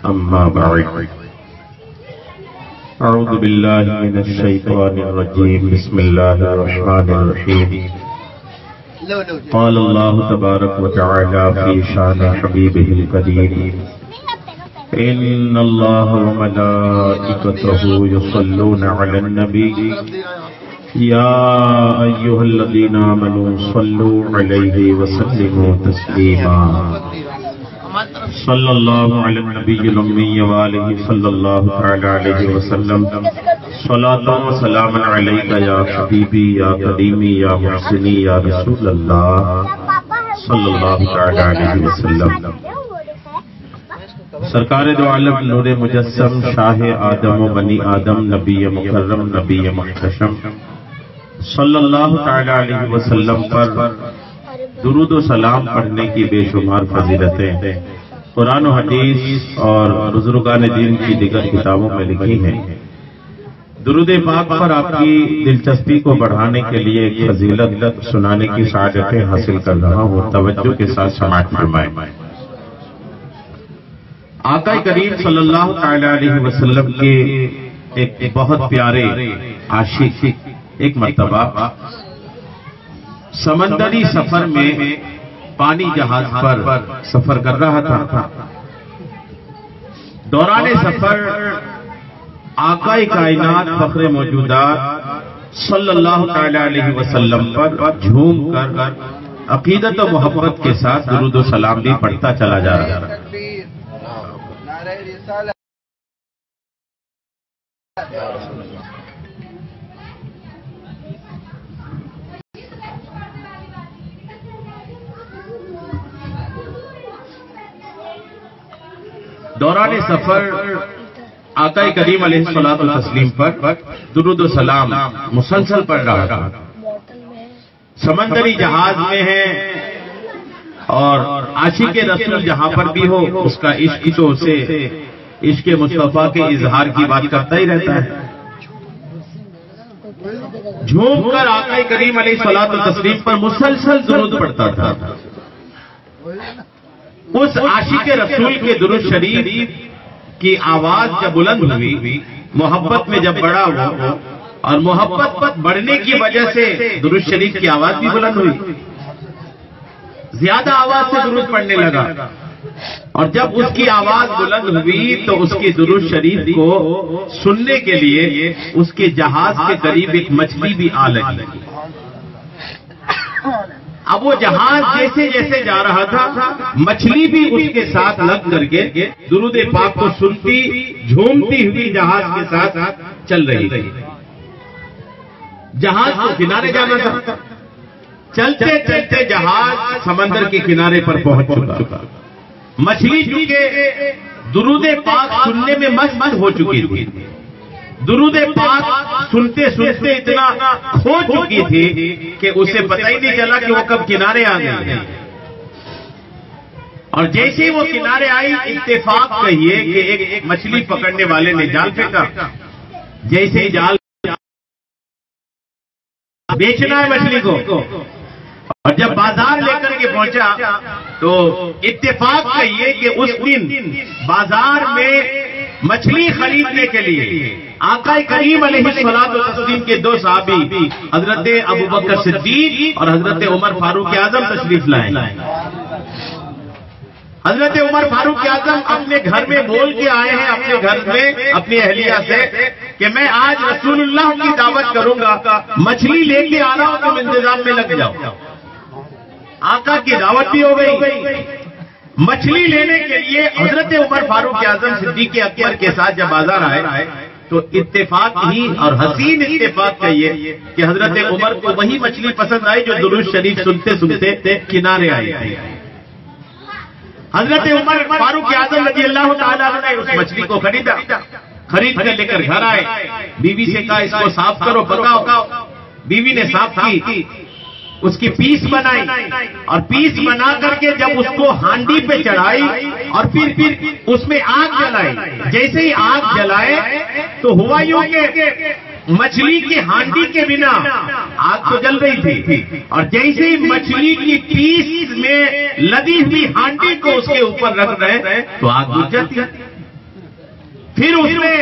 أما بعد أعوذ بالله من الشيطان الرجيم بسم الله الرحمن الرحيم قال الله تبارك وتعالى في شان حبيبه الكريم إن الله وملائكته يصلون على النبي يا أيها الذين آمنوا صلوا عليه وسلموا تسليما صلى الله على النبي الأمي وآله صلى الله تعالى عليه وسلم صلاة وسلام عليك يا حبيبي يا قديمي يا محسني يا رسول الله صلى الله تعالى عليه وسلم. سرکار دو عالم نور مجسم شاہ آدم و بنی آدم نبی مکرم نبی محتشم صلی اللہ تعالی علیہ وسلم پر درود و سلام پڑھنے کی بے شمار فضیلتیں قرآن و حدیث اور بزرگان دین کی دیگر کتابوں میں لکھی ہیں. درود پاک پر آپ کی دلچسپی کو بڑھانے کے لیے ایک فضیلت سنانے کی سعادتیں حاصل کر رہا ہوں. توجہ کے ساتھ سماعت فرمائیں. آقا کریم صلی اللہ تعالی علیہ وسلم کے ایک بہت پیارے عاشق ایک مرتبہ سمندری سفر میں پانی جہاز پر سفر کر رہا تھا. دوران سفر آقا کائنات فخر موجودات صلی اللہ تعالی علیہ وسلم پر جھوم کر عقیدت و محبت کے ساتھ درود و سلام بھی پڑھتا چلا جا رہا ہے. دوران سفر آقا کریم علیہ الصلوۃ والتسلیم پر درود و سلام مسلسل پڑھ رہا تھا. سمندری جہاز میں ہے اور عاشق رسول جہاں پر بھی ہو اس کا عشق تو اسے عشق مصطفیٰ کے اظہار کی بات کرتا ہی رہتا ہے. جھوم کر آقا کریم علیہ الصلوۃ والتسلیم پر مسلسل درود پڑھتا تھا. اس عاشق رسول کے درود شریف کی آواز جب بلند ہوئی محبت میں جب بڑا ہوا اور محبت بڑھنے کی وجہ سے درود شریف کی آواز بھی بلند ہوئی. زیادہ آواز سے درود پڑھنے لگا اور جب اس کی آواز بلند ہوئی تو اس کی درود شریف کو سننے کے لیے اس کے جہاز کے قریب ایک مچھلی بھی آ لگی. اب وہ جہاز جیسے جیسے جا رہا تھا مچھلی بھی اس کے ساتھ لگ کر کے درود پاک کو سنتی جھومتی ہوئی جہاز کے ساتھ چل رہی تھی. جہاز کو کنارے جانا تھا. چلتے چلتے جہاز سمندر کے کنارے پر پہنچ چکا. مچھلی چونکہ درود پاک سننے میں مست ہو چکی تھی. درود پاک سنتے سنتے اتنا کھو چکی تھی کہ اسے پتہ ہی نہیں چلا کہ وہ کب کنارے آ گئی. اور جیسے ہی وہ کنارے آئی اتفاق کہیے کہ ایک مچھلی پکڑنے والے نے جال پھینکا. جیسے ہی جال بیچنا ہے مچھلی کو اور جب بازار لے کر کے پہنچا تو اتفاق کہیے کہ اس دن بازار میں مچھلی خریدنے کے لیے آقا کریم علیہ الصلوۃ والتسلیم کے دو صحابی حضرت ابوبکر صدیق اور حضرت عمر فاروق اعظم تشریف لائے. حضرت عمر فاروق اعظم اپنے گھر میں بول کے آئے ہیں اپنے گھر میں اپنی اہلیہ سے کہ میں آج رسول اللہ کی دعوت کروں گا, مچھلی لے کے آ رہا ہوں تم انتظام میں لگ جاؤ. آقا کی دعوت بھی ہو گئی. مچھلی لینے کے لیے حضرت عمر فاروق اعظم صدیق اکبر کے ساتھ جب بازار آئے تو اتفاق ہی اور حسین اتفاق کہیے کہ حضرت عمر کو وہی مچھلی پسند آئی جو درود شریف سنتے سنتے کنارے آئی. حضرت عمر فاروق اعظم رضی اللہ تعالیٰ عنہ نے اس مچھلی کو خریدا. خرید کر لے کر گھر آئے. بیوی سے کہا اس کو صاف کرو پکاؤ. بیوی نے صاف کی, اس کی پیس بنائی اور پیس بنا کر کے جب اس کو ہانڈی پہ چڑھائی اور پھر اس میں آگ جلائی. جیسے ہی آگ جلائے تو ہوا یوں کہ مچھلی کی ہانڈی کے بنا آگ تو جل رہی تھی اور جیسے ہی مچھلی کی پیس میں لدی ہوئی ہانڈی کو اس کے اوپر رکھ رہے تو آگ بجھ جاتی. پھر اس نے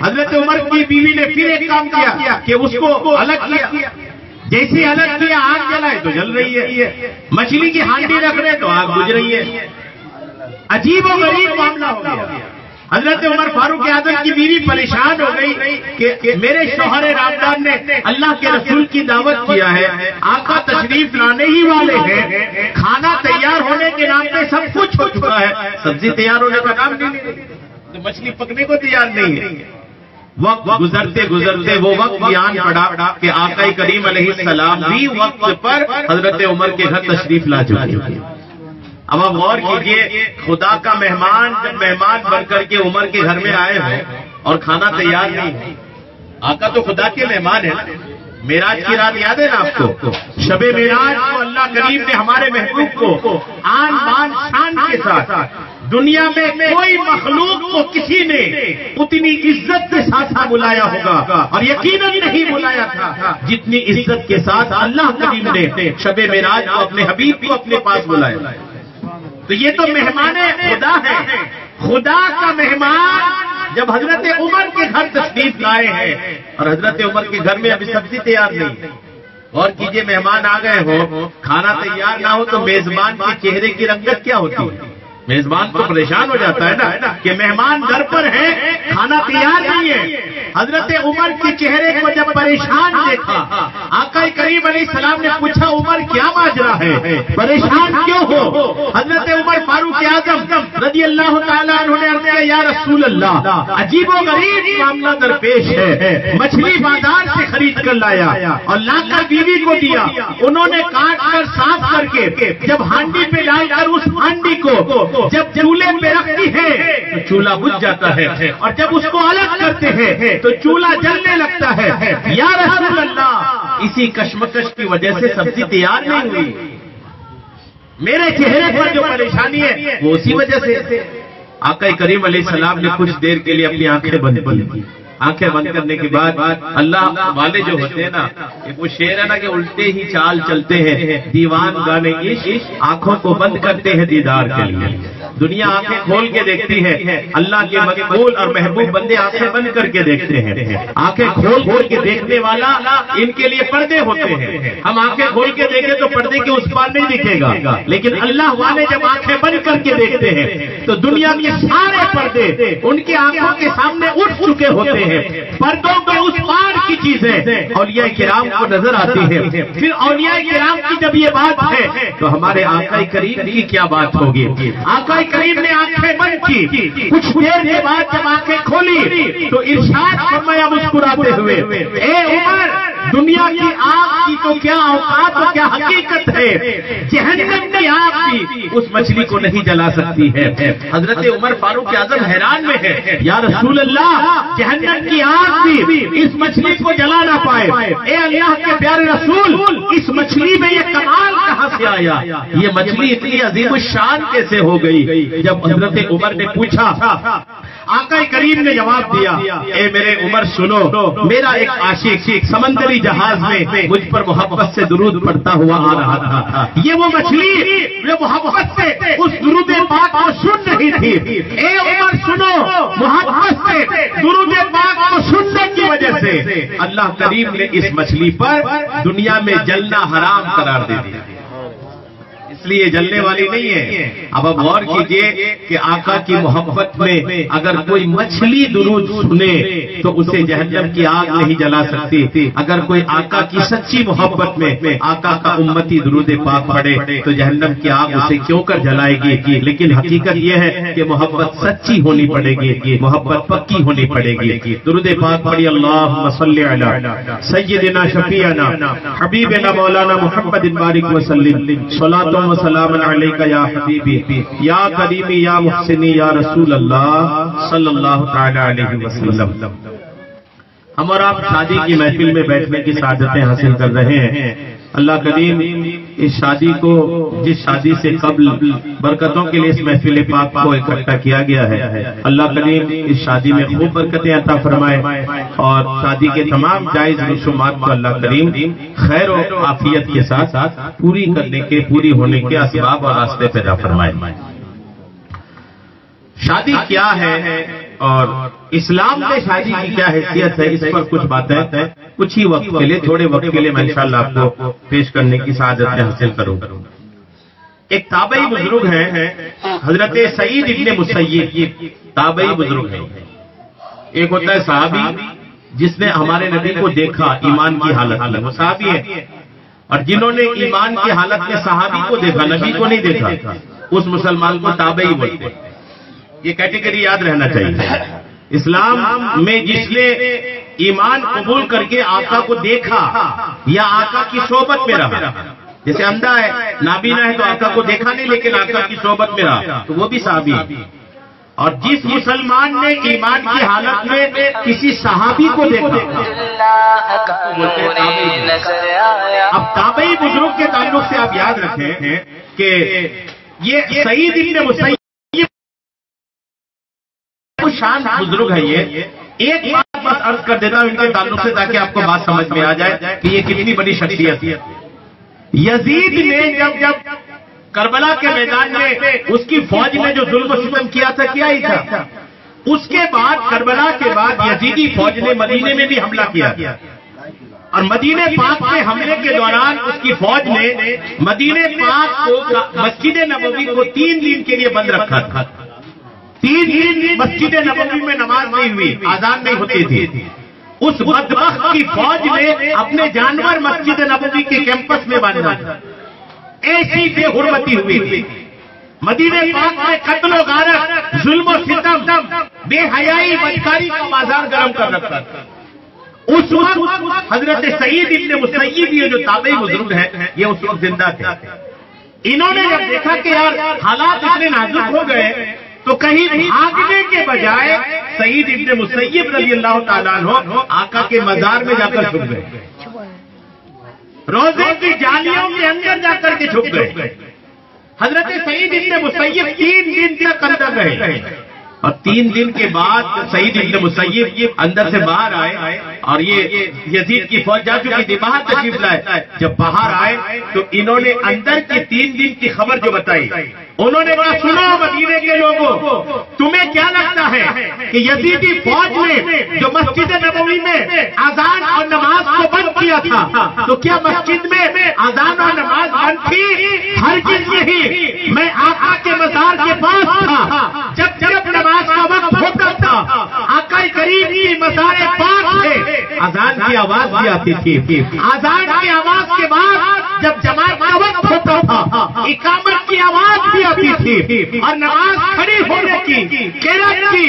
حضرت عمر کی بیوی نے پھر ایک کام کیا کہ اس کو الگ کیا. جیسے الگ کیا آگ جلائے تو جل رہی ہے، مچھلی کی ہانڈی رکھ رہے تو آگ بجھ رہی ہے. عجیب و غریب معاملہ ہو گیا. حضرت عمر فاروق اعظم کی بیوی پریشان ہو گئی کہ میرے شوہر رامدان نے اللہ کے رسول کی دعوت کیا ہے، آقا تشریف لانے ہی والے ہیں، کھانا تیار ہونے کے نام پہ سب کچھ ہو چکا ہے، سبزی تیار ہونے کا نام نہیں، تو مچھلی پکنے کو تیار نہیں ہے. وقت گزرتے گزرتے وہ وقت بیان پڑا کہ آقا کریم علیہ السلام بھی وقت پر حضرت عمر کے گھر تشریف لا چکے ہیں. اب آپ غور کیجئے، خدا کا مہمان جب مہمان بن کر کے عمر کے گھر میں آئے ہوں اور کھانا تیار نہیں ہے. آقا تو خدا کے مہمان ہے نا. معراج کی رات یاد ہے نا آپ کو؟ شب معراج کو اللہ کریم نے ہمارے محبوب کو آن بان شان کے ساتھ، دنیا میں کوئی مخلوق کو کسی نے اتنی عزت کے ساتھ بلایا ہوگا، اور یقیناً نہیں بلایا تھا جتنی عزت کے ساتھ اللہ کریم نے شب معراج کو اپنے حبیب کو اپنے پاس بلایا. تو یہ تو مہمان خدا ہے. خدا کا مہمان جب حضرت عمر کے گھر تشریف لائے ہیں، اور حضرت عمر کے گھر میں ابھی سبزی تیار نہیں. اور کیجئے مہمان آ گئے ہو، کھانا تیار نہ ہو تو میزبان کے چہرے کی رنگت کیا ہوتی ہے؟ میزبان تو پریشان ہو جاتا ہے نا کہ مہمان گھر پر ہے، کھانا تیار نہیں ہے. حضرت عمر کے چہرے کو جب پریشان دیکھا، آقا کریم علیہ السلام نے پوچھا عمر کیا ماجرا ہے، پریشان کیوں ہو؟ حضرت عمر فاروق اعظم رضی اللہ تعالیٰ عنہ نے عرض کیا یا رسول اللہ، عجیب و غریب معاملہ درپیش ہے. مچھلی بازار سے خرید کر لایا اور لا کر بیوی کو دیا، انہوں نے کاٹ کر صاف کر کے جب ہانڈی پہ ڈال کر اس ہانڈی کو جب چولہے پہ رکھتی ہے تو چولہا بجھ جاتا ہے، اور جب اس کو الگ کرتے ہیں تو چولہا جلنے لگتا ہے. یا رسول اللہ، اسی کشمکش کی وجہ سے سبزی تیار نہیں ہوئی. میرے چہرے پر جو پریشانی ہے وہ اسی وجہ سے. آقا کریم علیہ السلام نے کچھ دیر کے لیے اپنی آنکھیں بند کی. آنکھیں بند کرنے کے بعد اللہ والے جو ہوتے ہیں نا، وہ شعر ہے نا کہ الٹے ہی چال چلتے ہیں دیوان گانے کی، آنکھوں کو بند کرتے ہیں دیدار کے لیے. دنیا آنکھیں کھول کے دیکھتی ہے، اللہ کے مقبول اور محبوب بندے آنکھیں بند کر کے دیکھتے ہیں. آنکھیں کھول کے دیکھنے والا ان کے لیے پردے ہوتے ہیں. ہم آنکھیں کھول کے دیکھیں تو پردے کے اس پار نہیں دکھے گا، لیکن اللہ والے جب آنکھیں بند کر کے دیکھتے ہیں تو دنیا کے سارے پردے ان کی آنکھوں کے سامنے اٹھ چکے ہوتے ہیں. پردوں کے اس پار کی چیزیں اولیاء کرام کو نظر آتی ہے. پھر اولیاء کرام کی جب یہ بات ہے تو ہمارے آقا کریم کی کیا بات ہوگی؟ آقا کریم نے آنکھیں بند کی، کچھ دیر کے بعد جب آنکھیں کھولی تو ارشاد فرمایا مسکراتے ہوئے، اے عمر، دنیا کی آگ کی تو کیا اوقات اور کیا حقیقت ہے، جہنم کی آگ بھی اس مچھلی کو نہیں جلا سکتی ہے. حضرت عمر فاروق اعظم حیران میں ہے، یا رسول اللہ، جہنم کی آگ بھی اس مچھلی کو جلا نہ پائے. اے اللہ کے پیارے رسول، اس مچھلی میں یہ کمال کہاں سے آیا؟ یہ مچھلی اتنی عظیم الشان کیسے ہو گئی؟ جب حضرت عمر نے پوچھا، آقا کریم نے جواب دیا، اے میرے عمر سنو، میرا ایک عاشق سمندری جہاز میں مجھ پر محبت سے درود پڑھتا ہوا آ رہا تھا. یہ وہ مچھلی جو محبت سے اس درود پاک کو سن رہی تھی. اے عمر سنو، محبت سے درود پاک کو سننے کی وجہ سے اللہ کریم نے اس مچھلی پر دنیا میں جلنا حرام قرار دے دیا، اس لیے جلنے والی نہیں ہے. اب آپ غور کیجئے کہ آقا کی محبت میں اگر کوئی مچھلی درود سنے تو اسے جہنم کی آگ نہیں جلا سکتی. اگر کوئی آقا کی سچی محبت میں آقا کا امتی درود پاک پڑھے تو جہنم کی آگ اسے کیوں کر جلائے گی. لیکن حقیقت یہ ہے کہ محبت سچی ہونی پڑے گی، محبت پکی ہونی پڑے گی. درود پاک پڑھی، اللہم صلی علی سیدنا شفیعنا حبیبنا مولانا محمد بارک وسلم، صلاۃ و سلام علیکہ یا حبیبی یا کریمی یا محسنی یا رسول اللہ صلی اللہ تعالی علیہ وسلم. ہم اور آپ شادی کی محفل میں بیٹھنے کی سعادتیں حاصل کر رہے ہیں. اللہ کریم اس شادی کو، جس شادی سے قبل برکتوں کے لیے اس محفل پاک کو اکٹھا کیا گیا ہے، اللہ کریم اس شادی میں خوب برکتیں عطا فرمائے، اور شادی کے تمام جائز رسومات کو اللہ کریم خیر و عافیت کے ساتھ پوری کرنے کے، پوری ہونے کے اسباب اور راستے پیدا فرمائے. شادی کیا ہے اور اسلام میں شادی کی کیا حیثیت ہے، اس پر کچھ باتیں کچھ ہی وقت کے لیے، تھوڑے وقت کے لیے میں انشاءاللہ آپ کو پیش کرنے کی سعادت حاصل کروں گا۔ ایک تابعی بزرگ ہیں حضرت سعید ابن مسیب، تابعی بزرگ ہیں۔ ایک ہوتا ہے صحابی جس نے ہمارے نبی کو دیکھا ایمان کی حالت میں، وہ صحابی ہے، اور جنہوں نے ایمان کی حالت میں صحابی کو دیکھا، نبی کو نہیں دیکھا، اس مسلمان کو تابعی بولتے ہیں۔ یہ کیٹیگری یاد رہنا چاہیے۔ اسلام میں جس نے ایمان قبول کر کے آقا کو دیکھا یا آقا کی صحبت میں رہا، جیسے اندھا ہے نابینا ہے تو آقا کو دیکھا نہیں لیکن آقا کی صحبت میں رہا، تو وہ بھی صحابی ہے۔ اور جس مسلمان نے ایمان کی حالت میں کسی صحابی کو دیکھا، اب تابعی بزرگ کے تعلق سے آپ یاد رکھیں کہ یہ سعید ابن مسیب شان بزرگ ہے۔ یہ ایک بات بس عرض کر دیتا ہوں ان کے تعلق سے تاکہ آپ کو بات سمجھ میں آ جائے کہ یہ کتنی بڑی شخصیت ہے۔ یزید نے جب کربلا کے میدان میں اس کی فوج نے جو ظلم و ستم کیا تھا، کیا ہی تھا، اس کے بعد کربلا کے بعد یزیدی فوج نے مدینے میں بھی حملہ کیا، اور مدینے پاک کے حملے کے دوران اس کی فوج نے مدینے پاک کو، مسجد نبوی کو 3 دن کے لیے بند رکھا تھا۔ 3 دن مسجد نبوی میں نماز نہیں ہوئی، اذان نہیں ہوتی تھی۔ اس بدبخت کی فوج نے اپنے جانور مسجد نبوی کے کیمپس میں باندھا، ایسی بے حرمتی ہوئی تھی۔ مدینے پاک میں قتل و غارت، ظلم و ستم، بے حیائی، بدکاری کا بازار گرم کر رکھا تھا۔ اس وقت حضرت سعید ابن مسیب یہ جو تابعی بزرگ ہیں یہ اس وقت زندہ تھے۔ انہوں نے جب دیکھا کہ یار حالات اتنے نازک ہو گئے تو کہیں بھاگنے کے بجائے سعید ابن مسیب رضی اللہ تعالیٰ عنہ آقا کے مزار میں جا کر چھپ گئے، روزے کی جالیوں کے اندر جا کر کے چھپ گئے۔ حضرت سعید ابن مسیب 3 دن تک اندر رہے، اور 3 دن کے بعد سعید ابن مسیب اندر سے باہر آئے، اور یہ یزید کی فوج جا چکی تھی، باہر تشریف لائے۔ جب باہر آئے تو انہوں نے اندر کی 3 دن کی خبر جو بتائی، انہوں نے کہا سنو مدینے کے لوگوں، تمہیں کیا لگتا ہے کہ یزیدی فوج نے جو مسجد نبوی میں اذان اور نماز کو بند کیا تھا، تو کیا مسجد میں اذان اور نماز بند تھی؟ ہرگز نہیں، میں آقا کے مزار کے پاس تھا، جب نماز کا وقت ہوتا تھا آقا کریم کی مزار پاک سے اذان کی آواز بھی آتی تھی، اذان کی آواز کے بعد جب جماعت کا وقت ہوتا تھا اقامت کی آواز بھی آتی تھی، اور نماز کھڑی ہونے کی، قرات کی،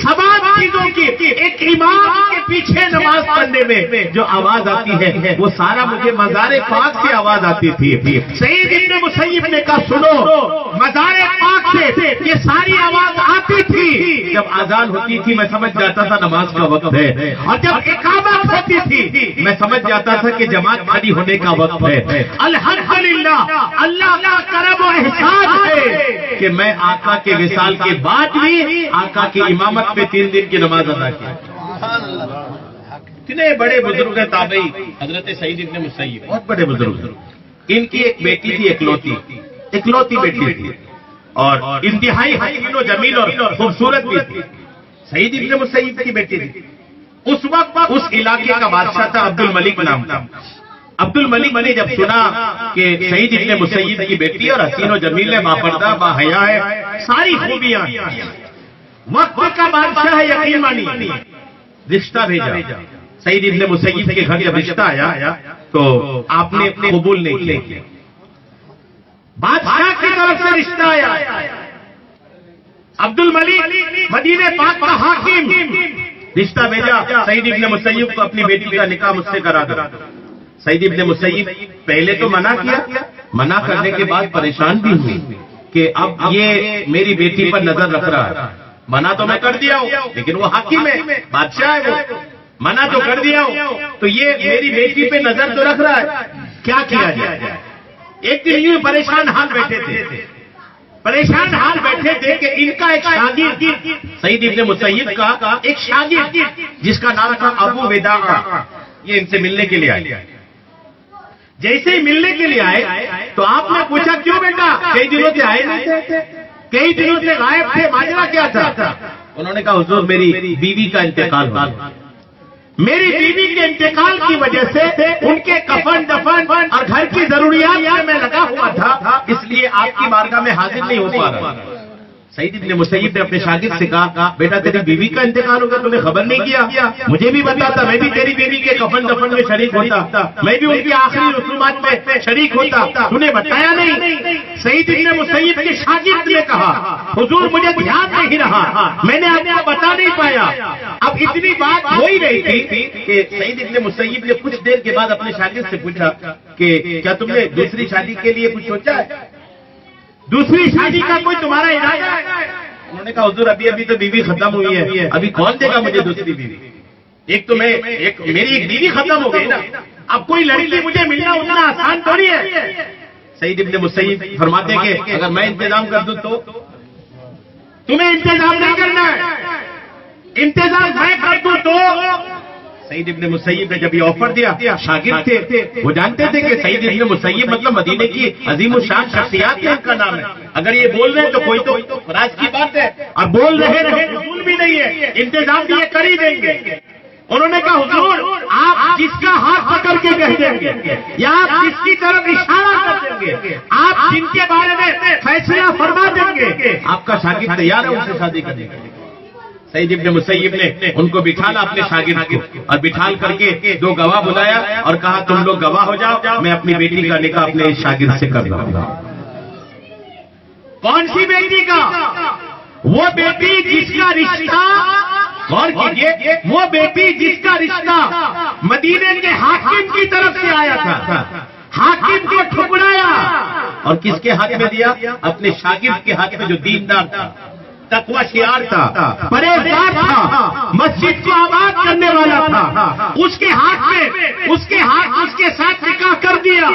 سباب چیزوں کی، ایک امام کے پیچھے نماز پڑھنے میں جو آواز آتی ہے وہ سارا مجھے مزار پاک سے آواز آتی تھی۔ سعید ابن مسیب نے کہا سنو، مزار پاک سے یہ ساری آواز آتی تھی، جب اذان ہوتی تھی میں سمجھ جاتا تھا نماز کا وقت ہے، اور جب اقامت ہوتی تھی میں سمجھ جاتا تھا کہ جماعت کھڑی ہونے کا وقت ہے۔ الحمدللہ، اللہ کا کرم و احسان ہے کہ میں آقا کے وصال کے بعد بھی آقا کی امامت میں 3 دن کی نماز ادا کی۔ اتنے بڑے بزرگ ہیں تابعی حضرت سعید ابن مسیب، بہت بڑے بزرگ۔ ان کی ایک بیٹی تھی، اکلوتی بیٹی تھی، اور انتہائی حسین و جمیل اور خوبصورت بھی تھی۔ سعید ابن مسیب کی بیٹی تھی۔ اس وقت اس علاقے کا بادشاہ تھا عبد الملک نام تھا۔ عبد الملک نے جب سنا کہ سعید ابن مسیب کی بیٹی اور حسین و جمیل ہے، باپردہ، باحیا ہے، ساری خوبیاں، وقت کا بادشاہ ہے، یقین مانی، رشتہ بھیجا۔ سعید ابن مسیب کے گھر جب رشتہ آیا تو آپ نے قبول نہیں کیا، بادشاہ کی طرف سے رشتہ آیا۔ عبد الملک مدینے پاک کا حاکم، رشتہ بھیجا سعید ابن مسیب کو اپنی بیٹی کا نکاح مجھ سے کرا دو۔ سعید ابن مسیب پہلے تو منع کیا، منع کرنے کے بعد پریشان بھی ہوئی کہ اب یہ میری بیٹی پر نظر رکھ رہا ہے۔ منع تو میں کر دیا ہوں لیکن وہ حاکم ہے، بادشاہ ہے، وہ منع تو کر دیا ہوں تو یہ میری بیٹی پہ نظر تو رکھ رہا ہے، کیا کیا جائے؟ ایک دن یوں پریشان حال بیٹھے تھے، پریشان حال بیٹھے تھے کہ ان کا ایک شاگرد، سعید ابن مسیب کا ایک شاگرد جس کا نام تھا ابو وداع، یہ ان سے ملنے کے لیے آئے۔ جیسے ہی ملنے کے لیے آئے تو آپ نے پوچھا کیوں بیٹا کئی دنوں سے آئے نہیں تھے؟ کئی دنوں سے غائب تھے، ماجرا کیا تھا؟ انہوں نے کہا حضور میری بیوی کا انتقال ہوا، میری بیوی کے انتقال کی وجہ سے ان کے کفن دفن اور گھر کی ضروریات میں لگا ہوا تھا، اس لیے آپ کی بارگاہ میں حاضر نہیں ہو پا رہا۔ سعید ابن مسیب نے اپنے شاگرد سے کہا بیٹا تیری بیوی کا انتقال ہوگا، تم نے خبر نہیں کیا؟ مجھے بھی بتاتا، میں بھی تیری بیوی کے کفن دفن میں شریک ہوتا، میں بھی ان کی آخری رسومات میں شریک ہوتا، تم نے بتایا نہیں۔ سعید ابن مسیب کے شاگرد نے کہا حضور مجھے دھیان نہیں رہا، میں نے آپ کو بتا نہیں پایا۔ اب اتنی بات ہو ہی رہی تھی کہ سعید ابن مسیب نے کچھ دیر کے بعد اپنے شاگرد سے پوچھا کہ کیا تم نے دوسری شادی کے لیے کچھ سوچا ہے؟ دوسری شادی کا کوئی تمہارا ارادہ ہے؟ انہوں نے کہا حضور ابھی تو بیوی ختم ہوئی ہے، ابھی کون دے گا مجھے دوسری بیوی؟ میری ایک بیوی ختم ہو گئی نا، اب کوئی لڑکی مجھے ملنا اتنا آسان تھوڑی ہے۔ سعید ابن مسیب فرماتے ہیں کہ اگر میں انتظام کر دوں تو تمہیں انتظام نہیں کرنا ہے، انتظام میں کر دوں تو۔ سعید ابن مسیب نے جب یہ آفر دیا، شاگرد تھے وہ جانتے تھے کہ سعید ابن مسیب مطلب مدینے کی عظیم الشان شخصیات ہے، ان کا نام ہے، اگر یہ بول رہے ہیں تو کوئی تو راز کی بات ہے، اور بول رہے رسول بھی نہیں ہے، انتظام بھی یہ کر ہی دیں گے۔ انہوں نے کہا حضور آپ جس کا ہاتھ پکڑ کے کہہ دیں گے یا آپ جس کی طرف اشارہ کر دیں گے، آپ جن کے بارے میں فیصلہ فرما دیں گے، آپ کا شاگرد تیار ہے ان سے شادی کرنے کے لیے۔ سعید ابن مسیب نے ان کو بٹھالا اپنے شاگرد کو، اور بٹھال کر کے دو گواہ بلایا اور کہا تم لوگ گواہ ہو جاؤ، میں اپنی بیٹی کا نکاح اپنے شاگرد سے کر رہا ہوں۔ کون سی بیٹی کا؟ وہ بیٹی جس کا رشتہ، غور کیجیے، وہ بیٹی جس کا رشتہ مدینے کے حاکم کی طرف سے آیا تھا، حاکم کو ٹھکرایا اور کس کے ہاتھ میں دیا؟ اپنے شاگرد کے ہاتھ میں جو دیندار تھا، تقوی شعار تھا، پرہیزگار تھا، مسجد کو آباد کرنے والا تھا، اس کے ساتھ نکاح کر دیا۔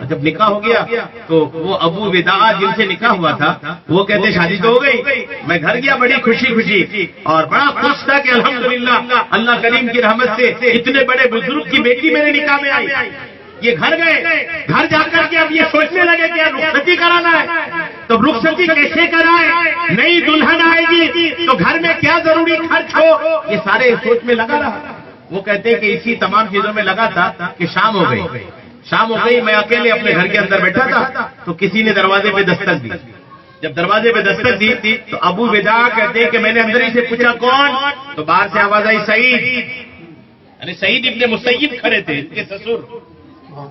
جب نکاح ہو گیا تو وہ ابو وداع جن سے نکاح ہوا تھا وہ کہتے شادی تو ہو گئی، میں گھر گیا بڑی خوشی اور بڑا خوش تھا کہ الحمدللہ اللہ کریم کی رحمت سے اتنے بڑے بزرگ کی بیٹی میرے نکاح میں آئی۔ یہ گھر گئے، گھر جا کر کے اب یہ سوچنے لگے کہ رخصتی کرانا ہے، تو رخصتی کیسے کرائے، نئی دلہن آئے گی تو گھر میں کیا ضروری خرچ ہو، یہ سارے سوچ میں لگا رہا۔ وہ کہتے ہیں کہ اسی تمام چیزوں میں لگا تھا کہ شام ہو گئی، میں اکیلے اپنے گھر کے اندر بیٹھا تھا تو کسی نے دروازے پہ دستک دی۔ جب دروازے پہ دستک دی تو ابو وداع کہتے ہیں کہ میں نے اندر ہی سے پوچھا کون، تو باہر سے آواز آئی سعید، یعنی سعید ابن مسیب کھڑے تھے، ان کے سسر۔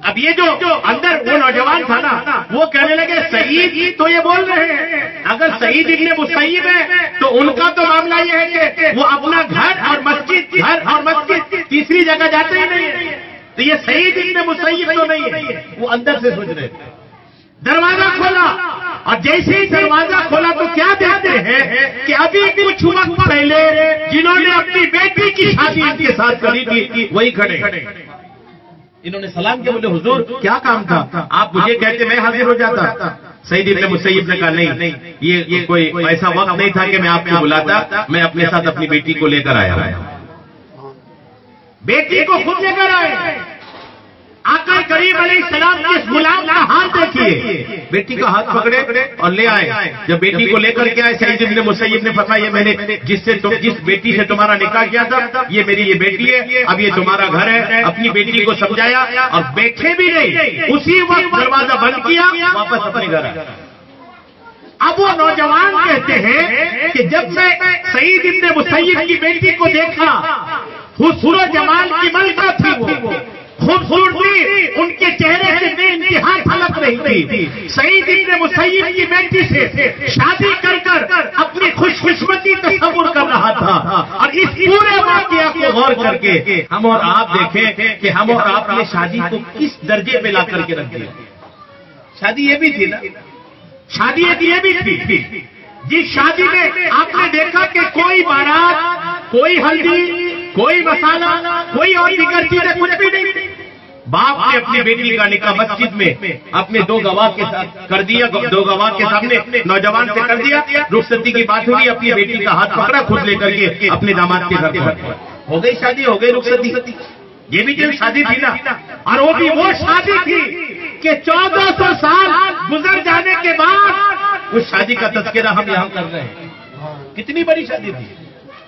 اب یہ جو اندر وہ نوجوان تھا نا، وہ کہنے لگے سعید تو یہ بول رہے ہیں، اگر سعید ابن مسیب ہے تو ان کا تو معاملہ یہ ہے کہ وہ اپنا گھر اور مسجد تیسری جگہ جاتے ہی نہیں ہے، تو یہ سعید ابن مسیب تو نہیں ہے۔ وہ اندر سے سوچ رہے تھے۔ دروازہ کھولا اور جیسے ہی دروازہ کھولا تو کیا دیکھتے ہیں کہ ابھی کچھ وقت پہلے جنہوں نے اپنی بیٹی کی شادی ان کے ساتھ کری تھی وہی کھڑے۔ انہوں نے سلام کیا، بولے حضور کیا کام تھا، آپ مجھے کہتے میں حاضر ہو جاتا۔ سعید ابن مسیب نے کہا نہیں، یہ کوئی ایسا وقت نہیں تھا کہ میں آپ کو بلاتا، میں اپنے ساتھ اپنی بیٹی کو لے کر آیا، بیٹی کو خود لے کر آئے۔ آقا کریم علیہ السلام کے اس غلام کا ہاتھ دیکھیے، بیٹی کا ہاتھ پکڑے اور لے آئے۔ جب بیٹی کو لے کر کے آئے سعید ابن مسیب نے فرمایا یہ میں نے جس بیٹی سے تمہارا نکاح کیا تھا یہ میری یہ بیٹی ہے، اب یہ تمہارا گھر ہے۔ اپنی بیٹی کو سمجھایا اور بیٹھے بھی نہیں، اسی وقت دروازہ بند کیا، واپس اپنے گھر آئے۔ اب وہ نوجوان کہتے ہیں کہ جب میں سعید ابن مسیب کی بیٹی کو دیکھا، حسن و جمال کی ملکہ تھی، وہ خوبصورتی ان کے چہرے سے بے انتہا جھلک رہی تھی۔ سعید ابن مسیب کی بیٹی سے شادی کر اپنی خوش قسمتی تصور کر رہا تھا، اور اس پورے واقعہ کو غور کر کے ہم اور آپ دیکھیں کہ ہم اور آپ نے شادی کو کس درجے پہ لا کر کے رکھ دیا۔ شادی یہ بھی تھی نا، شادی یہ بھی تھی جس شادی میں آپ نے دیکھا کہ کوئی بارات، کوئی ہلدی، کوئی مسالہ، کوئی اور دیگر چیزیں کچھ بھی نہیں۔ باپ نے اپنی بیٹی کا نکاح مسجد میں اپنے دو گواہ کے ساتھ کر دیا، دو گواہ کے سامنے نوجوان سے کر دیا۔ رخصتی کی بات ہوئی، اپنی بیٹی کا ہاتھ پکڑا، خود لے کر کے اپنے داماد کے گھر پر ہو گئی شادی، ہو گئی رخصتی۔ یہ بھی جو شادی تھی نا، اور وہ بھی وہ شادی تھی کہ 1400 سال گزر جانے کے بعد اس شادی کا تذکرہ ہم یہاں کر رہے ہیں. کتنی بڑی شادی تھی.